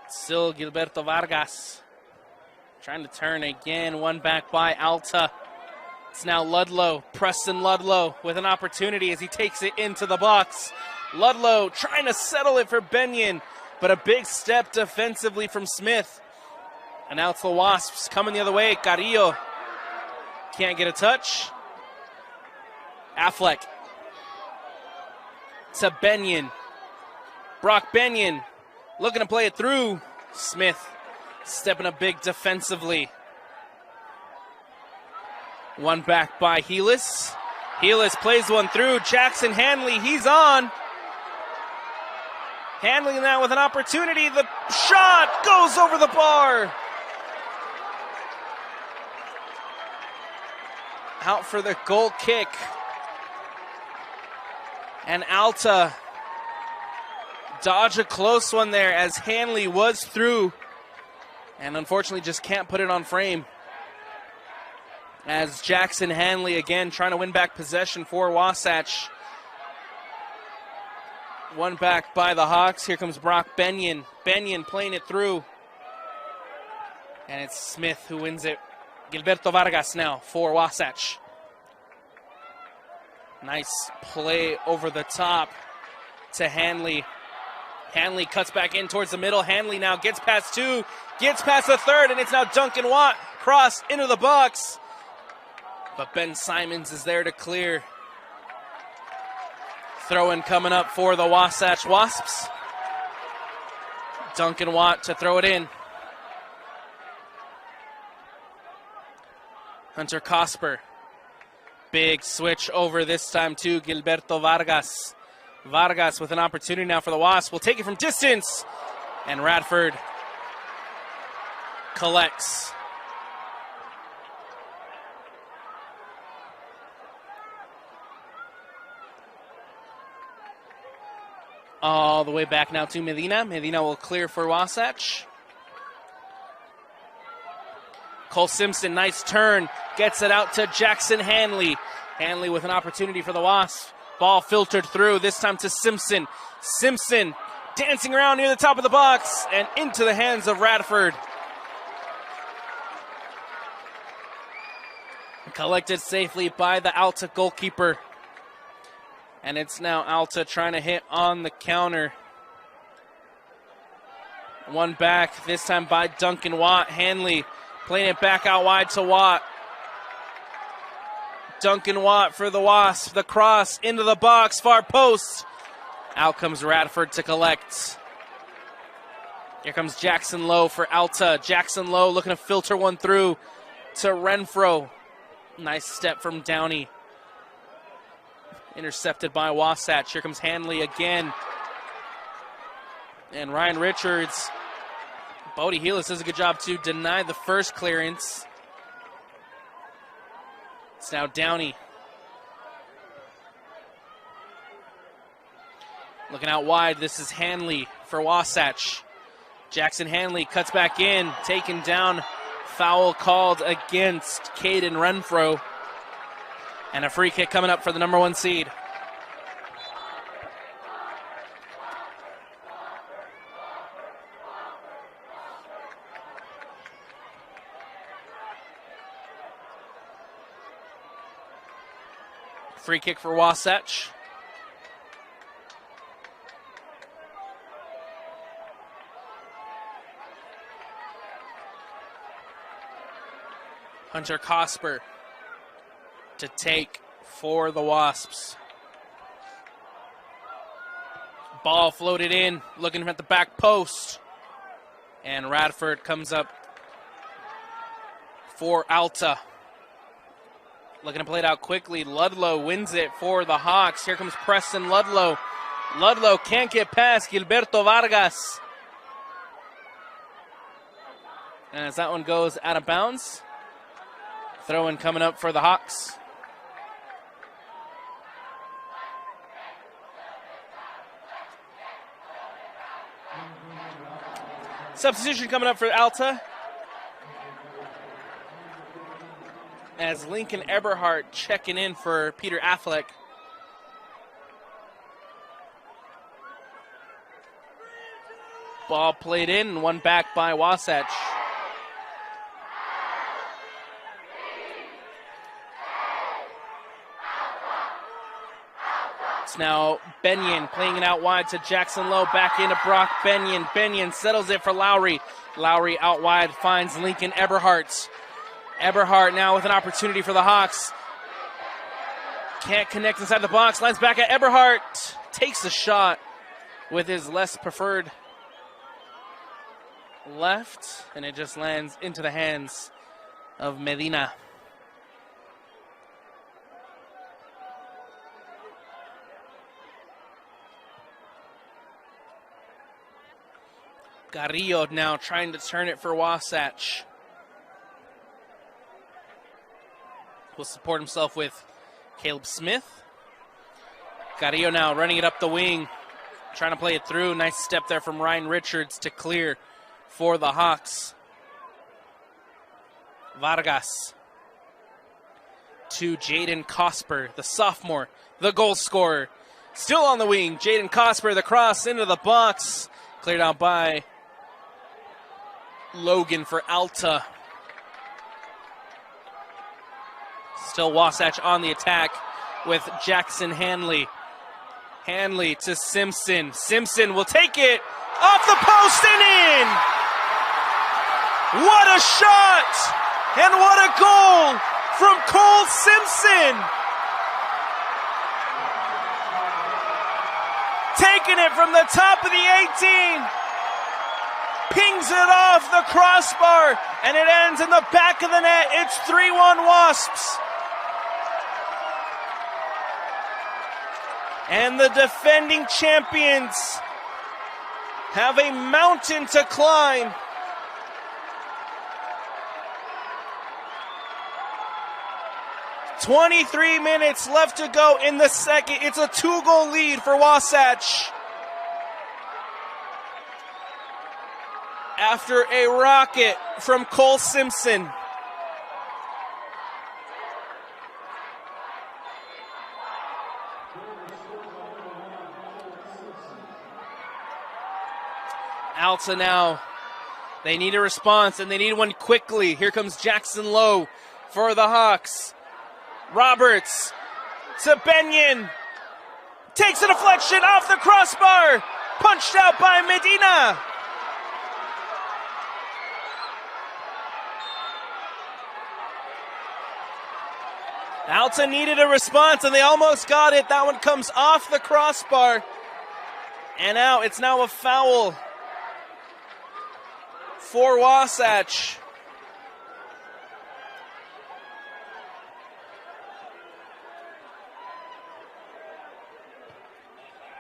Still Gilberto Vargas trying to turn again. One back by Alta. It's now Ludlow, Preston Ludlow, with an opportunity as he takes it into the box. Ludlow trying to settle it for Benyon, but a big step defensively from Smith. And now it's the Wasps coming the other way. Carrillo can't get a touch. Affleck to Benyon. Brock Benyon looking to play it through. Smith stepping up big defensively. One back by Helis. Helis plays one through. Jackson Hanley, he's on. Hanley now with an opportunity. The shot goes over the bar. Out for the goal kick. And Alta dodge a close one there as Hanley was through. And unfortunately just can't put it on frame. As Jackson Hanley again trying to win back possession for Wasatch. One back by the Hawks. Here comes Brock Benyon. Benyon playing it through. And it's Smith who wins it. Gilberto Vargas now for Wasatch. Nice play over the top to Hanley. Hanley cuts back in towards the middle. Hanley now gets past two, gets past the third, and it's now Duncan Watt crossed into the box. But Ben Simons is there to clear. Throw-in coming up for the Wasatch Wasps. Duncan Watt to throw it in. Hunter Cosper. Big switch over this time to Gilberto Vargas. Vargas with an opportunity now for the Wasps. Will take it from distance. And Radford collects. All the way back now to Medina. Medina will clear for Wasatch. Cole Simpson, nice turn. Gets it out to Jackson Hanley. Hanley with an opportunity for the Wasps. Ball filtered through, this time to Simpson. Simpson dancing around near the top of the box and into the hands of Radford. Collected safely by the Alta goalkeeper. And it's now Alta trying to hit on the counter. One back, this time by Duncan Watt. Hanley playing it back out wide to Watt. Duncan Watt for the Wasp. The cross into the box, far post. Out comes Radford to collect. Here comes Jackson Lowe for Alta. Jackson Lowe looking to filter one through to Renfro. Nice step from Downey. Intercepted by Wasatch. Here comes Hanley again. And Ryan Richards. Bodie Helis does a good job to deny the first clearance. It's now Downey. Looking out wide, this is Hanley for Wasatch. Jackson Hanley cuts back in, taken down. Foul called against Caden Renfro. And a free kick coming up for the number 1 seed. Free kick for Wasatch. Hunter Cosper to take for the Wasps. Ball floated in, looking at the back post. And Radford comes up for Alta. Looking to play it out quickly. Ludlow wins it for the Hawks. Here comes Preston Ludlow. Ludlow can't get past Gilberto Vargas. And as that one goes out of bounds, throw-in coming up for the Hawks. Substitution coming up for Alta, as Lincoln Eberhardt checking in for Peter Affleck. Ball played in and one back by Wasatch. It's now Benyon playing it out wide to Jackson Lowe. Back into Brock Benyon. Benyon settles it for Lowry. Lowry out wide finds Lincoln Eberhardt. Eberhardt now with an opportunity for the Hawks. Can't connect inside the box. Lines back at Eberhardt. Takes the shot with his less preferred left. And it just lands into the hands of Medina. Carrillo now trying to turn it for Wasatch. Will support himself with Caleb Smith. Carrillo now running it up the wing, trying to play it through. Nice step there from Ryan Richards to clear for the Hawks. Vargas to Jaden Cosper, the sophomore, the goal scorer. Still on the wing, Jaden Cosper, the cross into the box. Cleared out by Logan for Alta. Still Wasatch on the attack with Jackson Hanley. Hanley to Simpson. Simpson will take it off the post and in. What a shot and what a goal from Cole Simpson. Taking it from the top of the 18. Pings it off the crossbar, and it ends in the back of the net. It's 3-1 Wasps. And the defending champions have a mountain to climb. "23 minutes left to go in the second. It's a 2-goal lead for Wasatch. After a rocket from Cole Simpson. Alta now. They need a response, and they need one quickly. Here comes Jackson Lowe for the Hawks. Roberts to Benyon. Takes a deflection off the crossbar. Punched out by Medina. Alta needed a response, and they almost got it. That one comes off the crossbar. And now it's now a foul for Wasatch.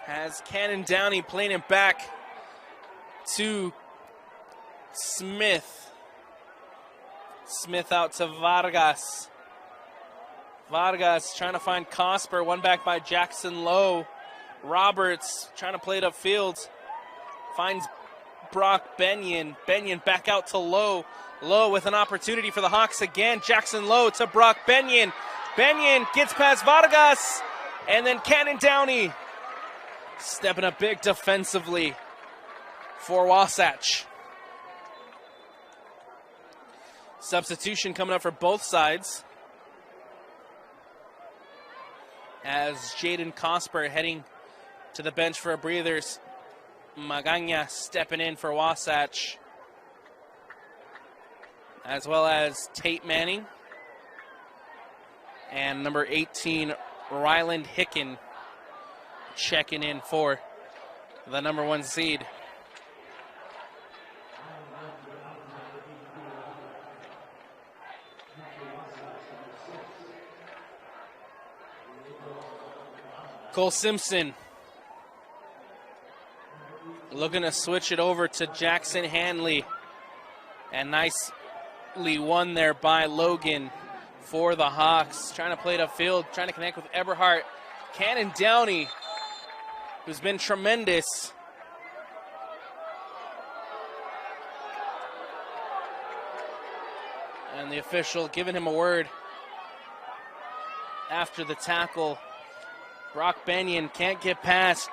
Has Cannon Downey playing it back to Smith. Smith out to Vargas. Vargas trying to find Cosper. One back by Jackson Lowe. Roberts trying to play it upfield. Finds Brock Benyon. Benyon back out to Lowe. Lowe with an opportunity for the Hawks again. Jackson Lowe to Brock Benyon. Benyon gets past Vargas. And then Cannon Downey stepping up big defensively for Wasatch. Substitution coming up for both sides, as Jaden Cosper heading to the bench for a breathers. Magana stepping in for Wasatch, as well as Tate Manning and number 18, Ryland Hicken, checking in for the number 1 seed. Cole Simpson Looking to switch it over to Jackson Hanley. And nicely won there by Logan for the Hawks. Trying to play it upfield, trying to connect with Eberhardt. Cannon Downey, who's been tremendous. And the official giving him a word after the tackle. Brock Benyon can't get past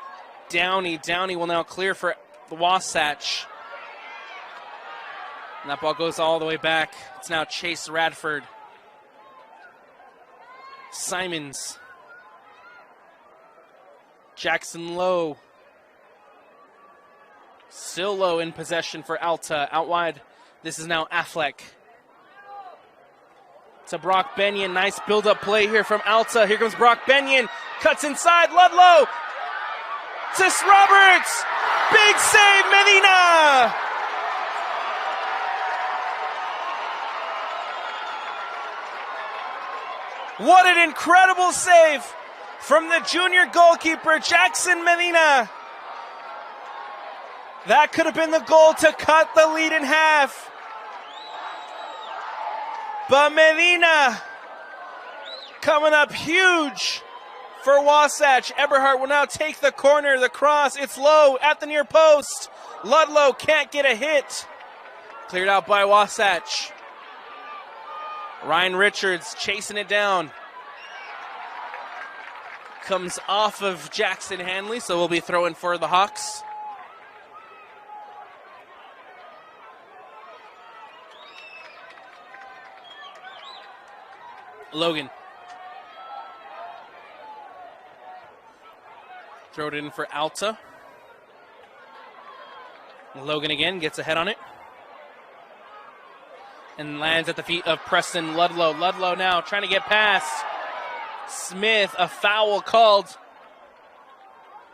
Downey. Downey will now clear for the Wasatch. And that ball goes all the way back. It's now Chase Radford. Simons. Jackson Lowe. Still Lowe in possession for Alta. Out wide, this is now Affleck. To Brock Benyon. Nice build-up play here from Alta. Here comes Brock Benyon. Cuts inside. Ludlow. To Roberts. Big save, Medina. What an incredible save from the junior goalkeeper, Jackson Medina. That could have been the goal to cut the lead in half. But Medina coming up huge for Wasatch. Eberhardt will now take the corner, the cross. It's low at the near post. Ludlow can't get a hit. Cleared out by Wasatch. Ryan Richards chasing it down. Comes off of Jackson Hanley, so we'll be throwing for the Hawks. Logan. Throw it in for Alta. Logan again gets a head on it. And lands at the feet of Preston Ludlow. Ludlow now trying to get past Smith. A foul called.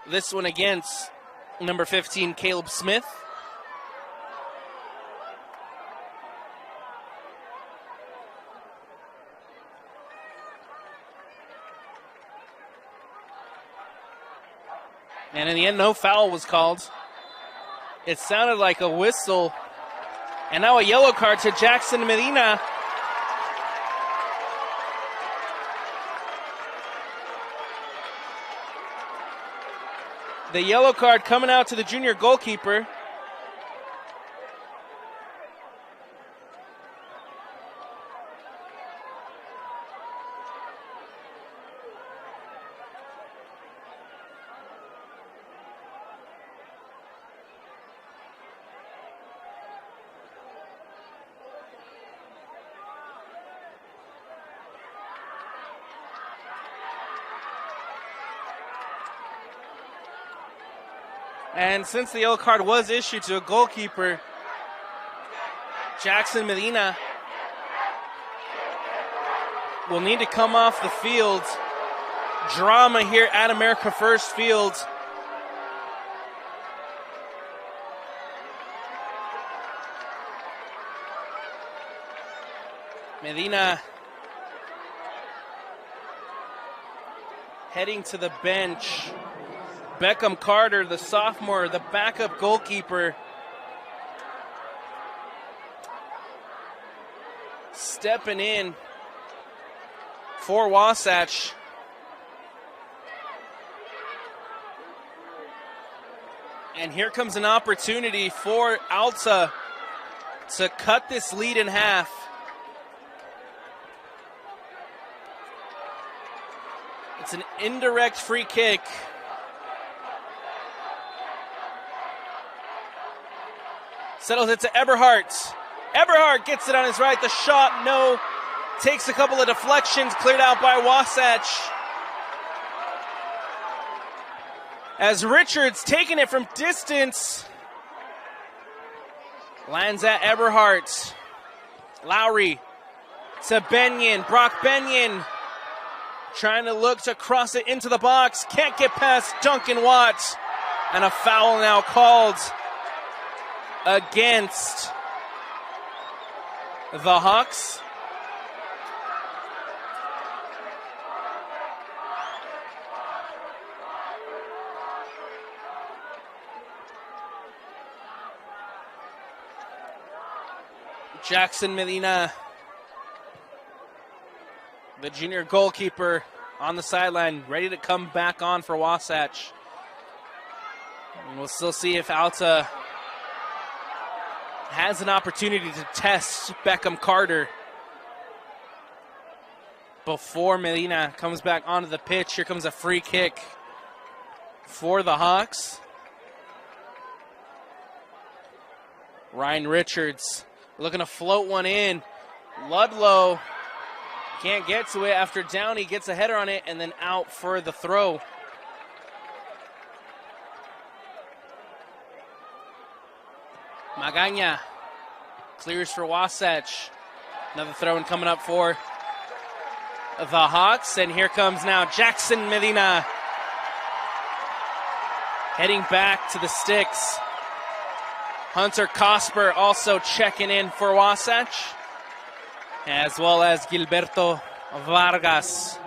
This one against number 15, Caleb Smith. And in the end, no foul was called. It sounded like a whistle. And now a yellow card to Jackson Medina. The yellow card coming out to the junior goalkeeper. And since the yellow card was issued to a goalkeeper, Jackson Medina will need to come off the field. Drama here at America First Field. Medina heading to the bench. Beckham Carter, the sophomore, the backup goalkeeper, stepping in for Wasatch. And here comes an opportunity for Alta to cut this lead in half. It's an indirect free kick. Settles it to Eberhardt. Eberhardt gets it on his right. The shot, no. Takes a couple of deflections, cleared out by Wasatch. As Richards taking it from distance. Lands at Eberhardt. Lowry to Benyon. Brock Benyon trying to look to cross it into the box. Can't get past Duncan Watts. And a foul now called against the Hawks. Jackson Medina, the junior goalkeeper, on the sideline, ready to come back on for Wasatch. And we'll still see if Alta has an opportunity to test Beckham Carter before Medina comes back onto the pitch. Here comes a free kick for the Hawks. Ryan Richards looking to float one in. Ludlow can't get to it after Downey gets a header on it and then out for the throw. Magana clears for Wasatch. Another throw-in coming up for the Hawks. And here comes now Jackson Medina heading back to the sticks. Hunter Cosper also checking in for Wasatch, as well as Gilberto Vargas.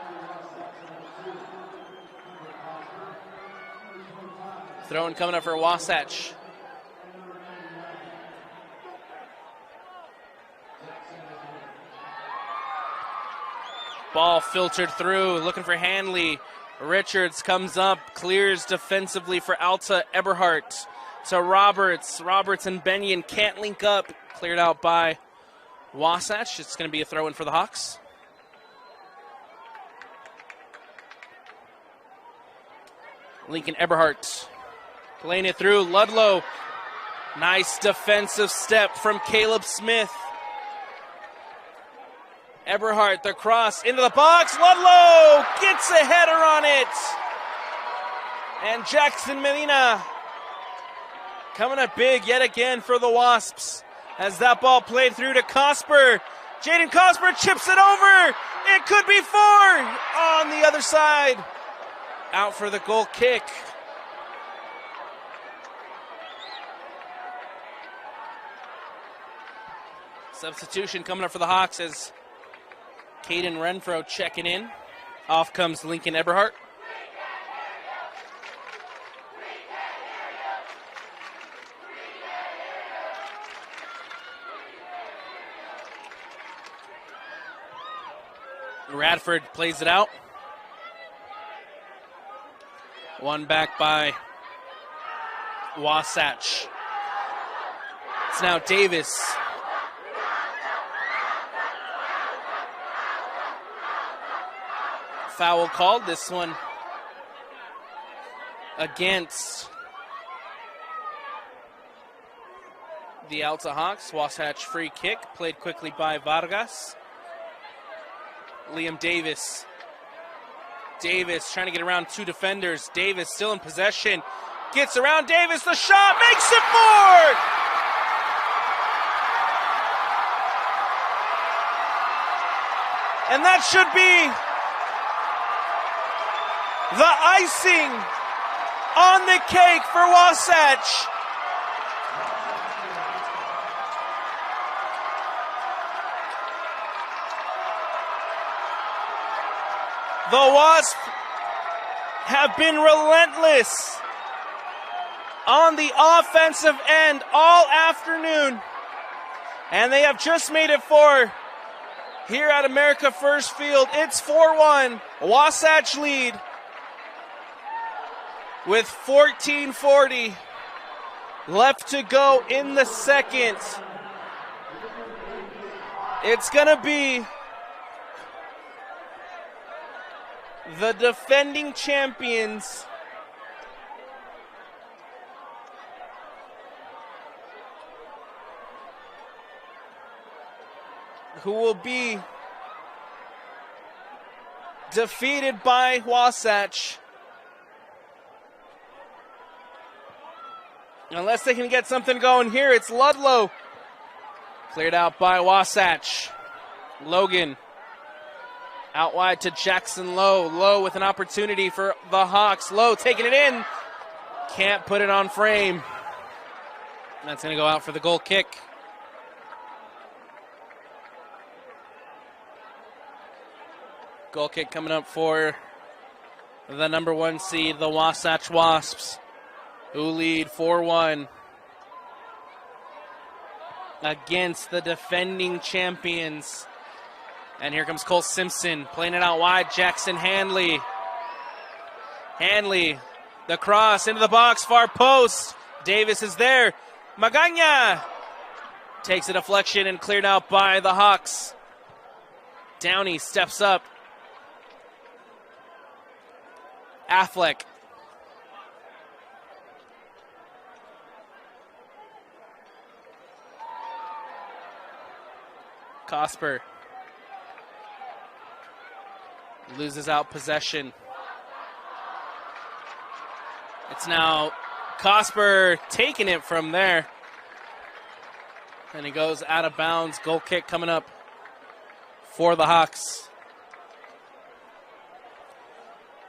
Throw-in coming up for Wasatch. Ball filtered through, looking for Hanley. Richards comes up, clears defensively for Alta. Eberhardt to Roberts. Roberts and Benyon can't link up. Cleared out by Wasatch. It's going to be a throw-in for the Hawks. Lincoln Eberhardt playing it through. Ludlow. Nice defensive step from Caleb Smith. Eberhardt, the cross into the box. Ludlow gets a header on it. And Jackson Medina coming up big yet again for the Wasps. As that ball played through to Cosper. Jaden Cosper chips it over. It could be 4 on the other side. Out for the goal kick. Substitution coming up for the Hawks as Caden Renfro checking in. Off comes Lincoln Eberhardt. Radford plays it out. One back by Wasatch. It's now Davis. Foul called, this one against the Alta Hawks. Wasatch free kick, played quickly by Vargas. Liam Davis. Davis trying to get around 2 defenders. Davis still in possession. Gets around Davis, the shot, makes it 4! And that should be the icing on the cake for Wasatch. The Wasps have been relentless on the offensive end all afternoon, and they have just made it 4 here at America First Field. It's 4-1, Wasatch lead with 14:40 left to go in the second. It's going to be the defending champions who will be defeated by Wasatch. Unless they can get something going here, it's Ludlow. Cleared out by Wasatch. Logan out wide to Jackson Lowe. Lowe with an opportunity for the Hawks. Lowe taking it in. Can't put it on frame. That's going to go out for the goal kick. Goal kick coming up for the number 1 seed, the Wasatch Wasps, who lead 4-1. against the defending champions. And here comes Cole Simpson playing it out wide. Jackson Hanley. Hanley, the cross into the box, far post. Davis is there. Magana takes a deflection and cleared out by the Hawks. Downey steps up. Affleck. Cosper loses out possession. It's now Cosper taking it from there. And he goes out of bounds. Goal kick coming up for the Hawks.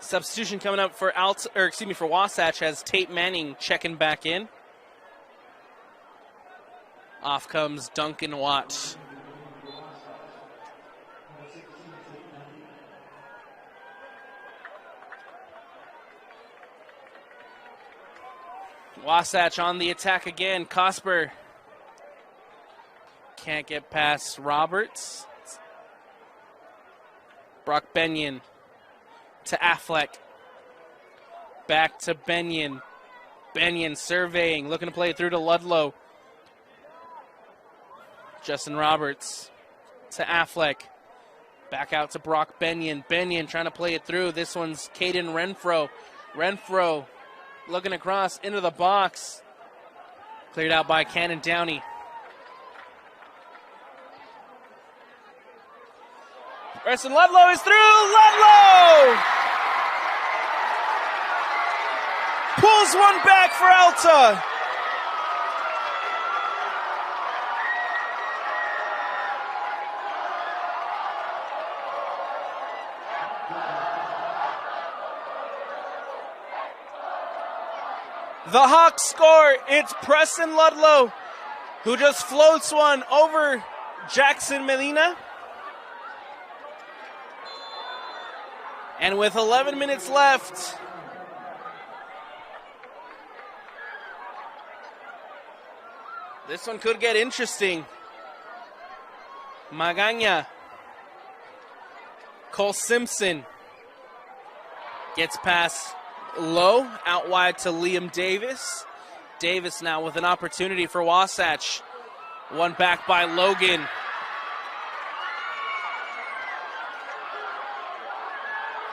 Substitution coming up for for Wasatch has Tate Manning checking back in. Off comes Duncan Watt. Wasatch on the attack again. Cosper can't get past Roberts. Brock Benyon to Affleck. Back to Benyon. Benyon surveying, looking to play it through to Ludlow. Justin Roberts to Affleck. Back out to Brock Benyon. Benyon trying to play it through. This one's Caden Renfro. Renfro looking across into the box. Cleared out by Cannon Downey. Preston Ludlow is through. Ludlow pulls one back for Alta. The Hawks score. It's Preston Ludlow who just floats one over Jackson Medina. And with 11 minutes left, this one could get interesting. Magana. Cole Simpson gets past Low, out wide to Liam Davis. Davis now with an opportunity for Wasatch. One back by Logan.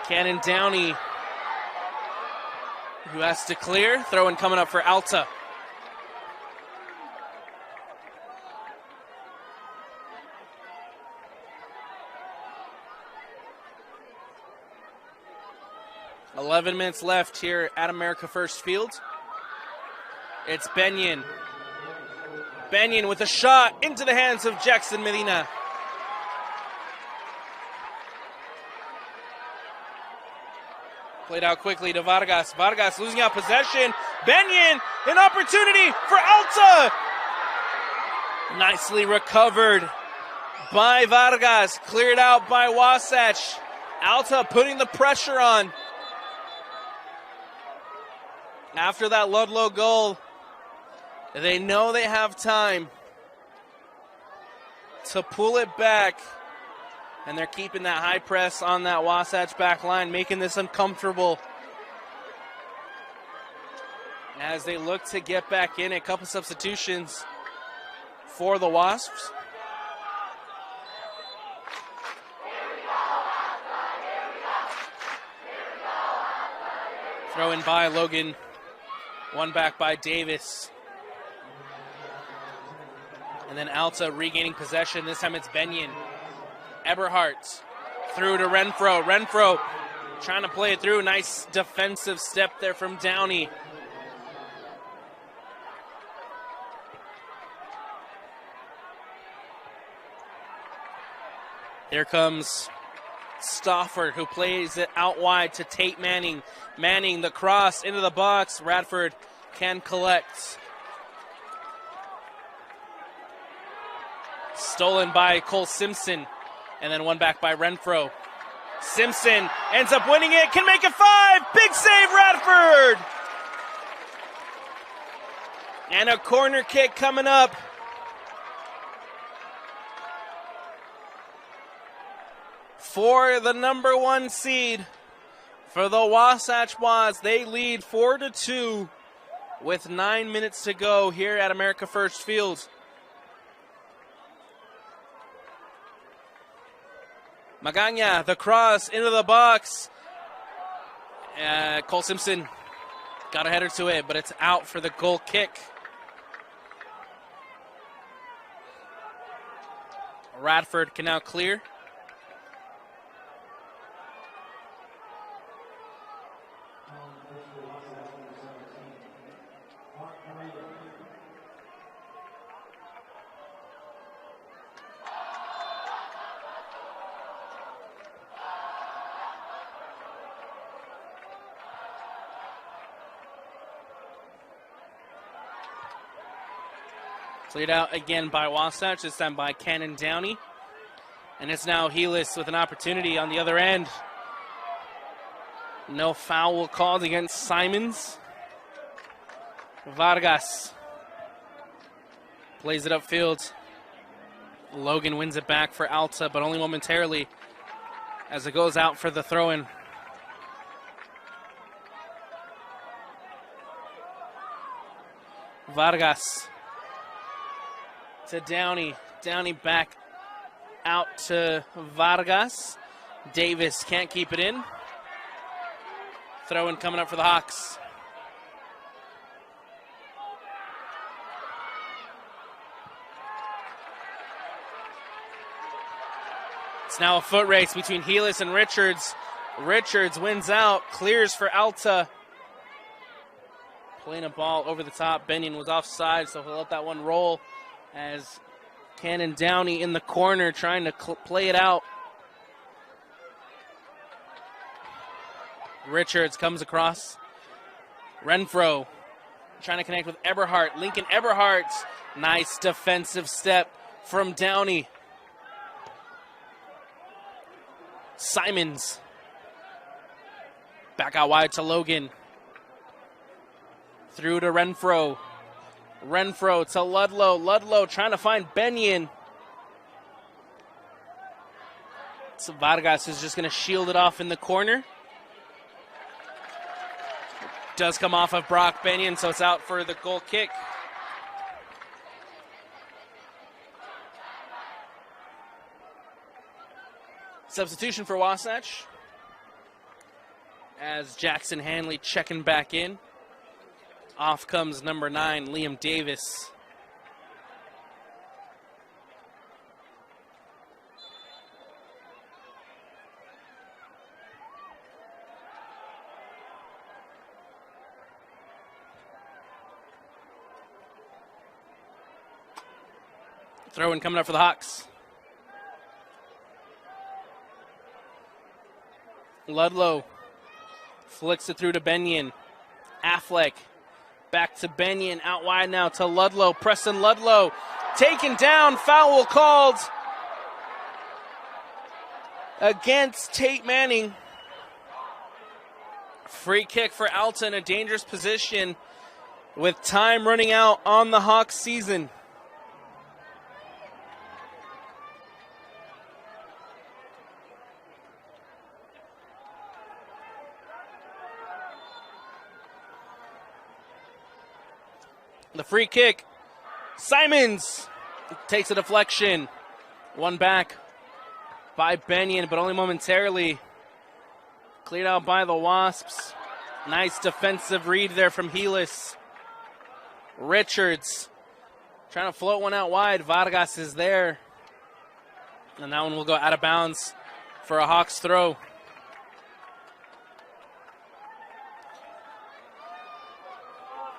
Cannon Downey, who has to clear. Throw-in coming up for Alta. .11 minutes left here at America First Field. It's Benyon. Benyon with a shot into the hands of Jackson Medina. Played out quickly to Vargas. Vargas losing out possession. Benyon, an opportunity for Alta. Nicely recovered by Vargas. Cleared out by Wasatch. Alta putting the pressure on. After that Ludlow goal, they know they have time to pull it back. And they're keeping that high press on that Wasatch back line, making this uncomfortable. As they look to get back in, a couple substitutions for the Wasps. Throw in by Logan. One back by Davis. And then Alta regaining possession. This time it's Benyon. Eberhardt through to Renfro. Renfro trying to play it through. Nice defensive step there from Downey. Here comes Stauffer, who plays it out wide to Tate Manning. Manning, the cross into the box. Radford can collect. Stolen by Cole Simpson. And then one back by Renfro. Simpson ends up winning it. Can make it 5. Big save, Radford. And a corner kick coming up for the number 1 seed for the Wasatch Waz. They lead 4-2 with 9 minutes to go here at America First Field. Magana, the cross into the box. Cole Simpson got a header to it, but it's out for the goal kick. Radford can now clear. Cleared out again by Wasatch, this time by Cannon Downey. And it's now Helis with an opportunity on the other end. No foul called against Simons. Vargas plays it upfield. Logan wins it back for Alta, but only momentarily as it goes out for the throw-in. Vargas to Downey. Downey back out to Vargas. Davis can't keep it in. Throw-in coming up for the Hawks. It's now a foot race between Helis and Richards. Richards wins out, clears for Alta. Playing a ball over the top. Benyon was offside, so he'll let that one roll as Cannon Downey in the corner trying to play it out. Richards comes across. Renfro trying to connect with Eberhardt. Lincoln Eberhardt. Nice defensive step from Downey. Simons. Back out wide to Logan. Through to Renfro. Renfro to Ludlow. Ludlow trying to find Benyon. So Vargas is just going to shield it off in the corner. Does come off of Brock Benyon, so it's out for the goal kick. Substitution for Wasatch as Jackson Hanley checking back in. Off comes number 9, Liam Davis. Throw-in coming up for the Hawks. Ludlow flicks it through to Benyon. Affleck back to Benyon, out wide now to Ludlow. Preston Ludlow taken down, foul called against Tate Manning. Free kick for Alta in a dangerous position with time running out on the Hawks season. The free kick. Simons takes a deflection. One back by Benyon, but only momentarily. Cleared out by the Wasps. Nice defensive read there from Helis. Richards trying to float one out wide. Vargas is there. And that one will go out of bounds for a Hawks throw.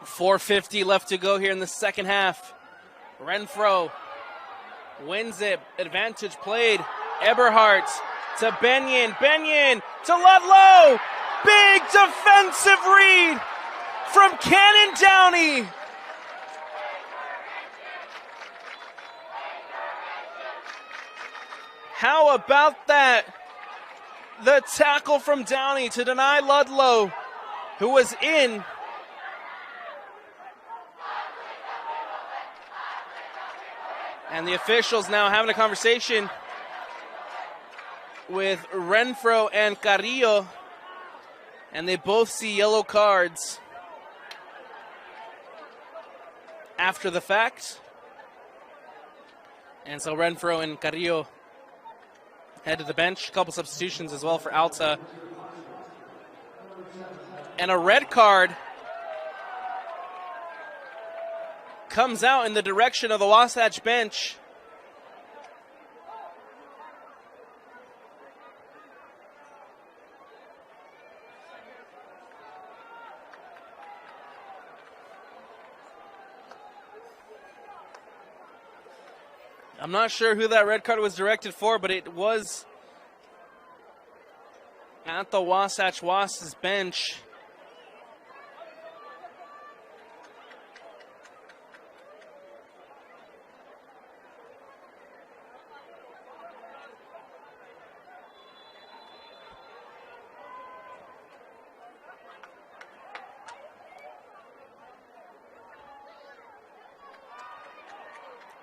.450 left to go here in the second half. Renfro wins it. Advantage played. Eberhardt to Benyon. Benyon to Ludlow. Big defensive read from Cannon Downey. How about that? The tackle from Downey to deny Ludlow, who was in. And the officials now having a conversation. with Renfro and Carrillo, and they both see yellow cards after the fact. And so Renfro and Carrillo head to the bench. A couple substitutions as well for Alta. And a red card comes out in the direction of the Wasatch bench. I'm not sure who that red card was directed for, but it was at the Wasatch Wasps bench.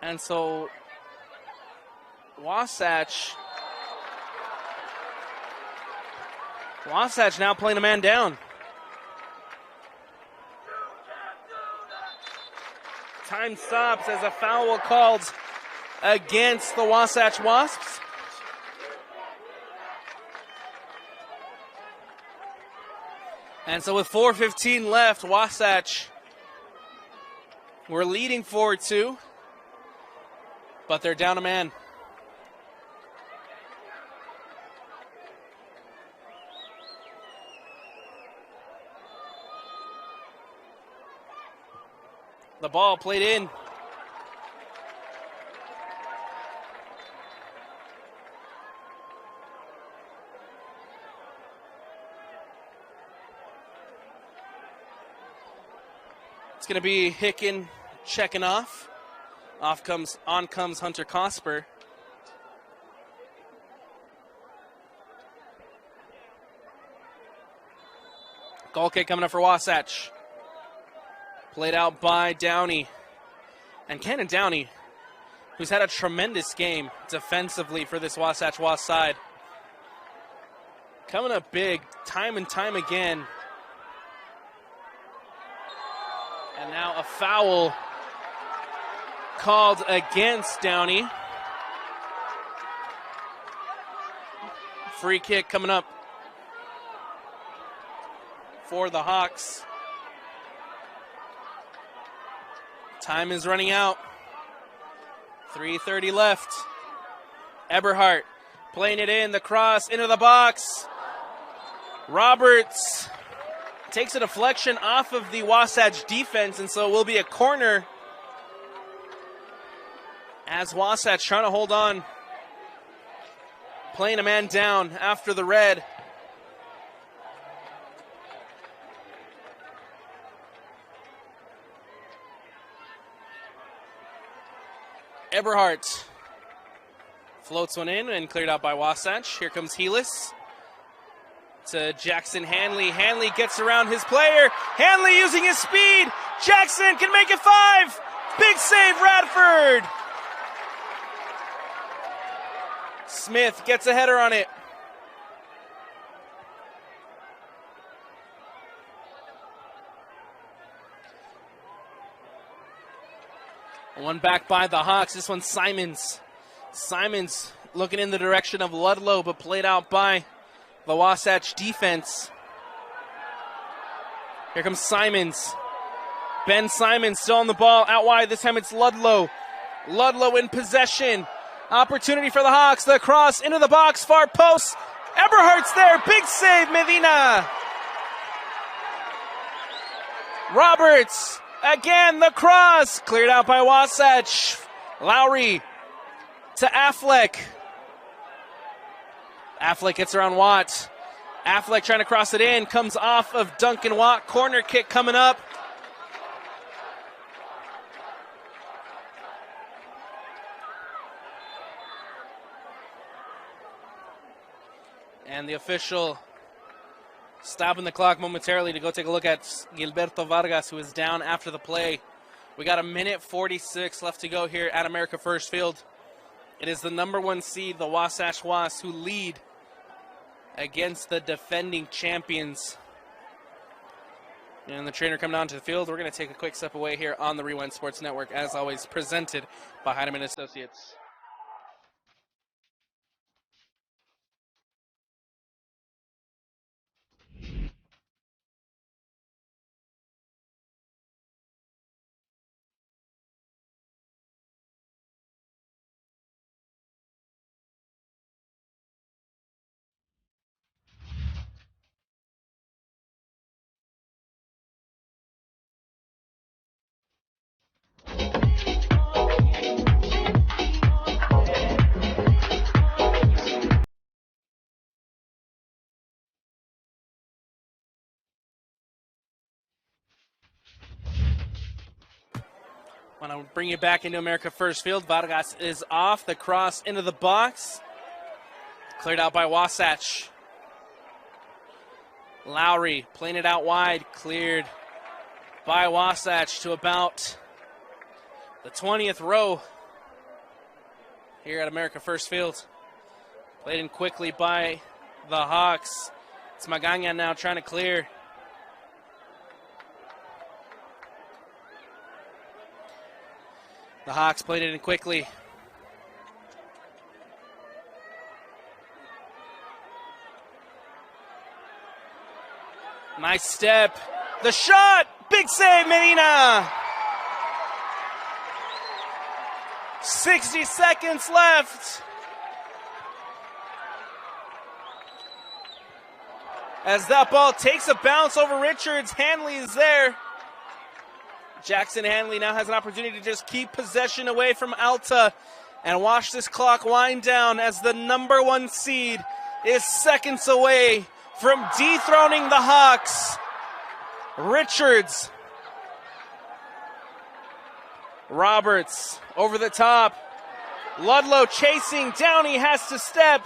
And so Wasatch now playing a man down. Time stops as a foul called against the Wasatch Wasps. And so with 4:15 left, Wasatch were leading 4-2, but they're down a man. The ball played in. It's going to be Hicken checking off. On comes Hunter Cosper. Goal kick coming up for Wasatch. Played out by Downey. And Cannon Downey, who's had a tremendous game defensively for this Wasatch Wasp side. Coming up big time and time again. And now a foul called against Downey. Free kick coming up for the Hawks. Time is running out. 3:30 left. Eberhardt playing it in, the cross into the box. Roberts takes a deflection off of the Wasatch defense, and so it will be a corner as Wasatch trying to hold on. Playing a man down after the red. Eberhardt floats one in and cleared out by Wasatch. Here comes Helis to Jackson Hanley. Hanley gets around his player. Hanley using his speed. Jackson can make it 5. Big save, Radford. Smith gets a header on it. One back by the Hawks. This one's Simons. Simons looking in the direction of Ludlow, but played out by the Wasatch defense. Here comes Simons. Ben Simons still on the ball. Out wide. This time it's Ludlow. Ludlow in possession. Opportunity for the Hawks. The cross into the box. Far post. Eberhardt's there. Big save, Medina. Roberts. Again, the cross. Cleared out by Wasatch. Lowry to Affleck. Affleck gets around Watt. Affleck trying to cross it in. Comes off of Duncan Watt. Corner kick coming up. And the official stopping the clock momentarily to go take a look at Gilberto Vargas, who is down after the play. We got 1:46 left to go here at America First Field. It is the number 1 seed, the Wasatch Wasps, who lead against the defending champions. And the trainer coming onto the field. We're going to take a quick step away here on the Rewind Sports Network, as always, presented by Heinemann Associates. I want to bring you back into America First Field. Vargas is off. The cross into the box. Cleared out by Wasatch. Lowry playing it out wide. Cleared by Wasatch to about the 20th row here at America First Field. Played in quickly by the Hawks. It's Magana now trying to clear. The Hawks played it in quickly. Nice step. The shot! Big save, Medina! 60 seconds left. As that ball takes a bounce over Richards, Hanley is there. Jackson Hanley now has an opportunity to just keep possession away from Alta and watch this clock wind down as the number 1 seed is seconds away from dethroning the Hawks. Richards. Roberts over the top. Ludlow chasing. Downey has to step.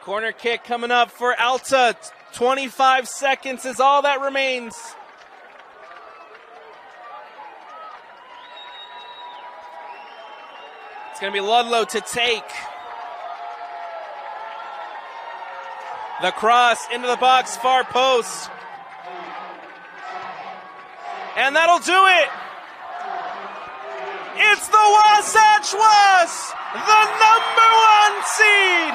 Corner kick coming up for Alta. 25 seconds is all that remains. It's going to be Ludlow to take. The cross into the box, far post. And that'll do it. It's the Wasatch Was, the number 1 seed.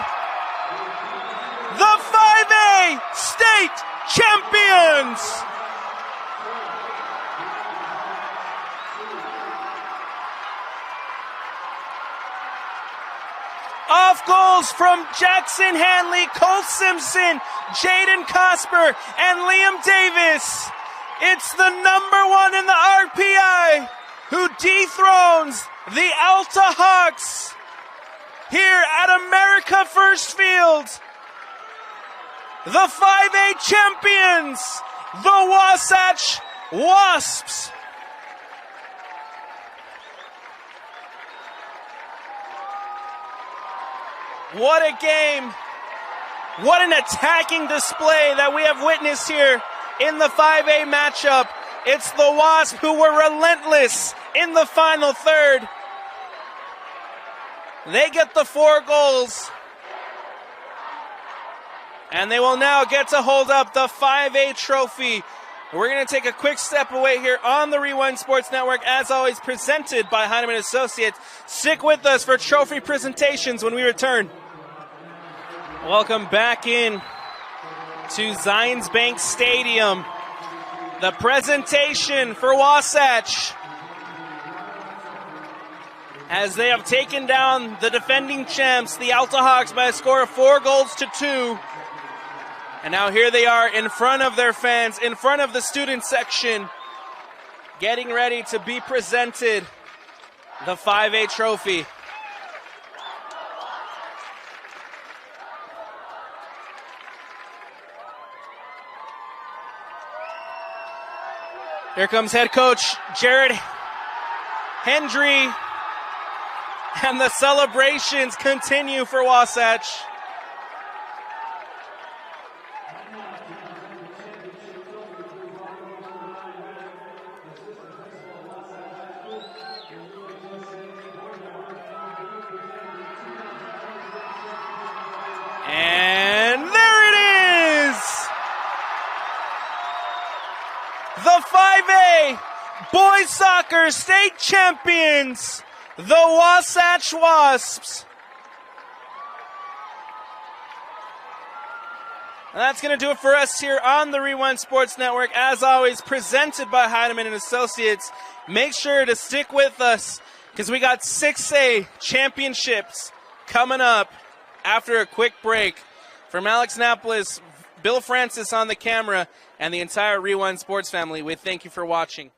The 5A state champions. Off goals from Jackson Hanley, Cole Simpson, Jaden Cosper, and Liam Davis. It's the number 1 in the RPI who dethrones the Alta Hawks here at America First Field. The 5A champions, the Wasatch Wasps. What a game. What an attacking display that we have witnessed here in the 5A matchup. It's the Wasps who were relentless in the final third. They get the 4 goals. And they will now get to hold up the 5A trophy. We're going to take a quick step away here on the Rewind Sports Network, as always presented by Heinemann Associates. Stick with us for trophy presentations when we return. Welcome back in to Zions Bank Stadium. The presentation for Wasatch as they have taken down the defending champs, the Alta Hawks, by a score of 4-2. And now here they are in front of their fans, in front of the student section, getting ready to be presented the 5A trophy. Here comes head coach Jared Hendry, and the celebrations continue for Wasatch. And there it the 5A boys soccer state champions, the Wasatch Wasps. And that's going to do it for us here on the Rewind Sports Network. As always, presented by Heinemann and Associates. Make sure to stick with us because we got 6A championships coming up after a quick break. From Alex Napolis, Bill Francis on the camera, and the entire Rewind Sports family, we thank you for watching.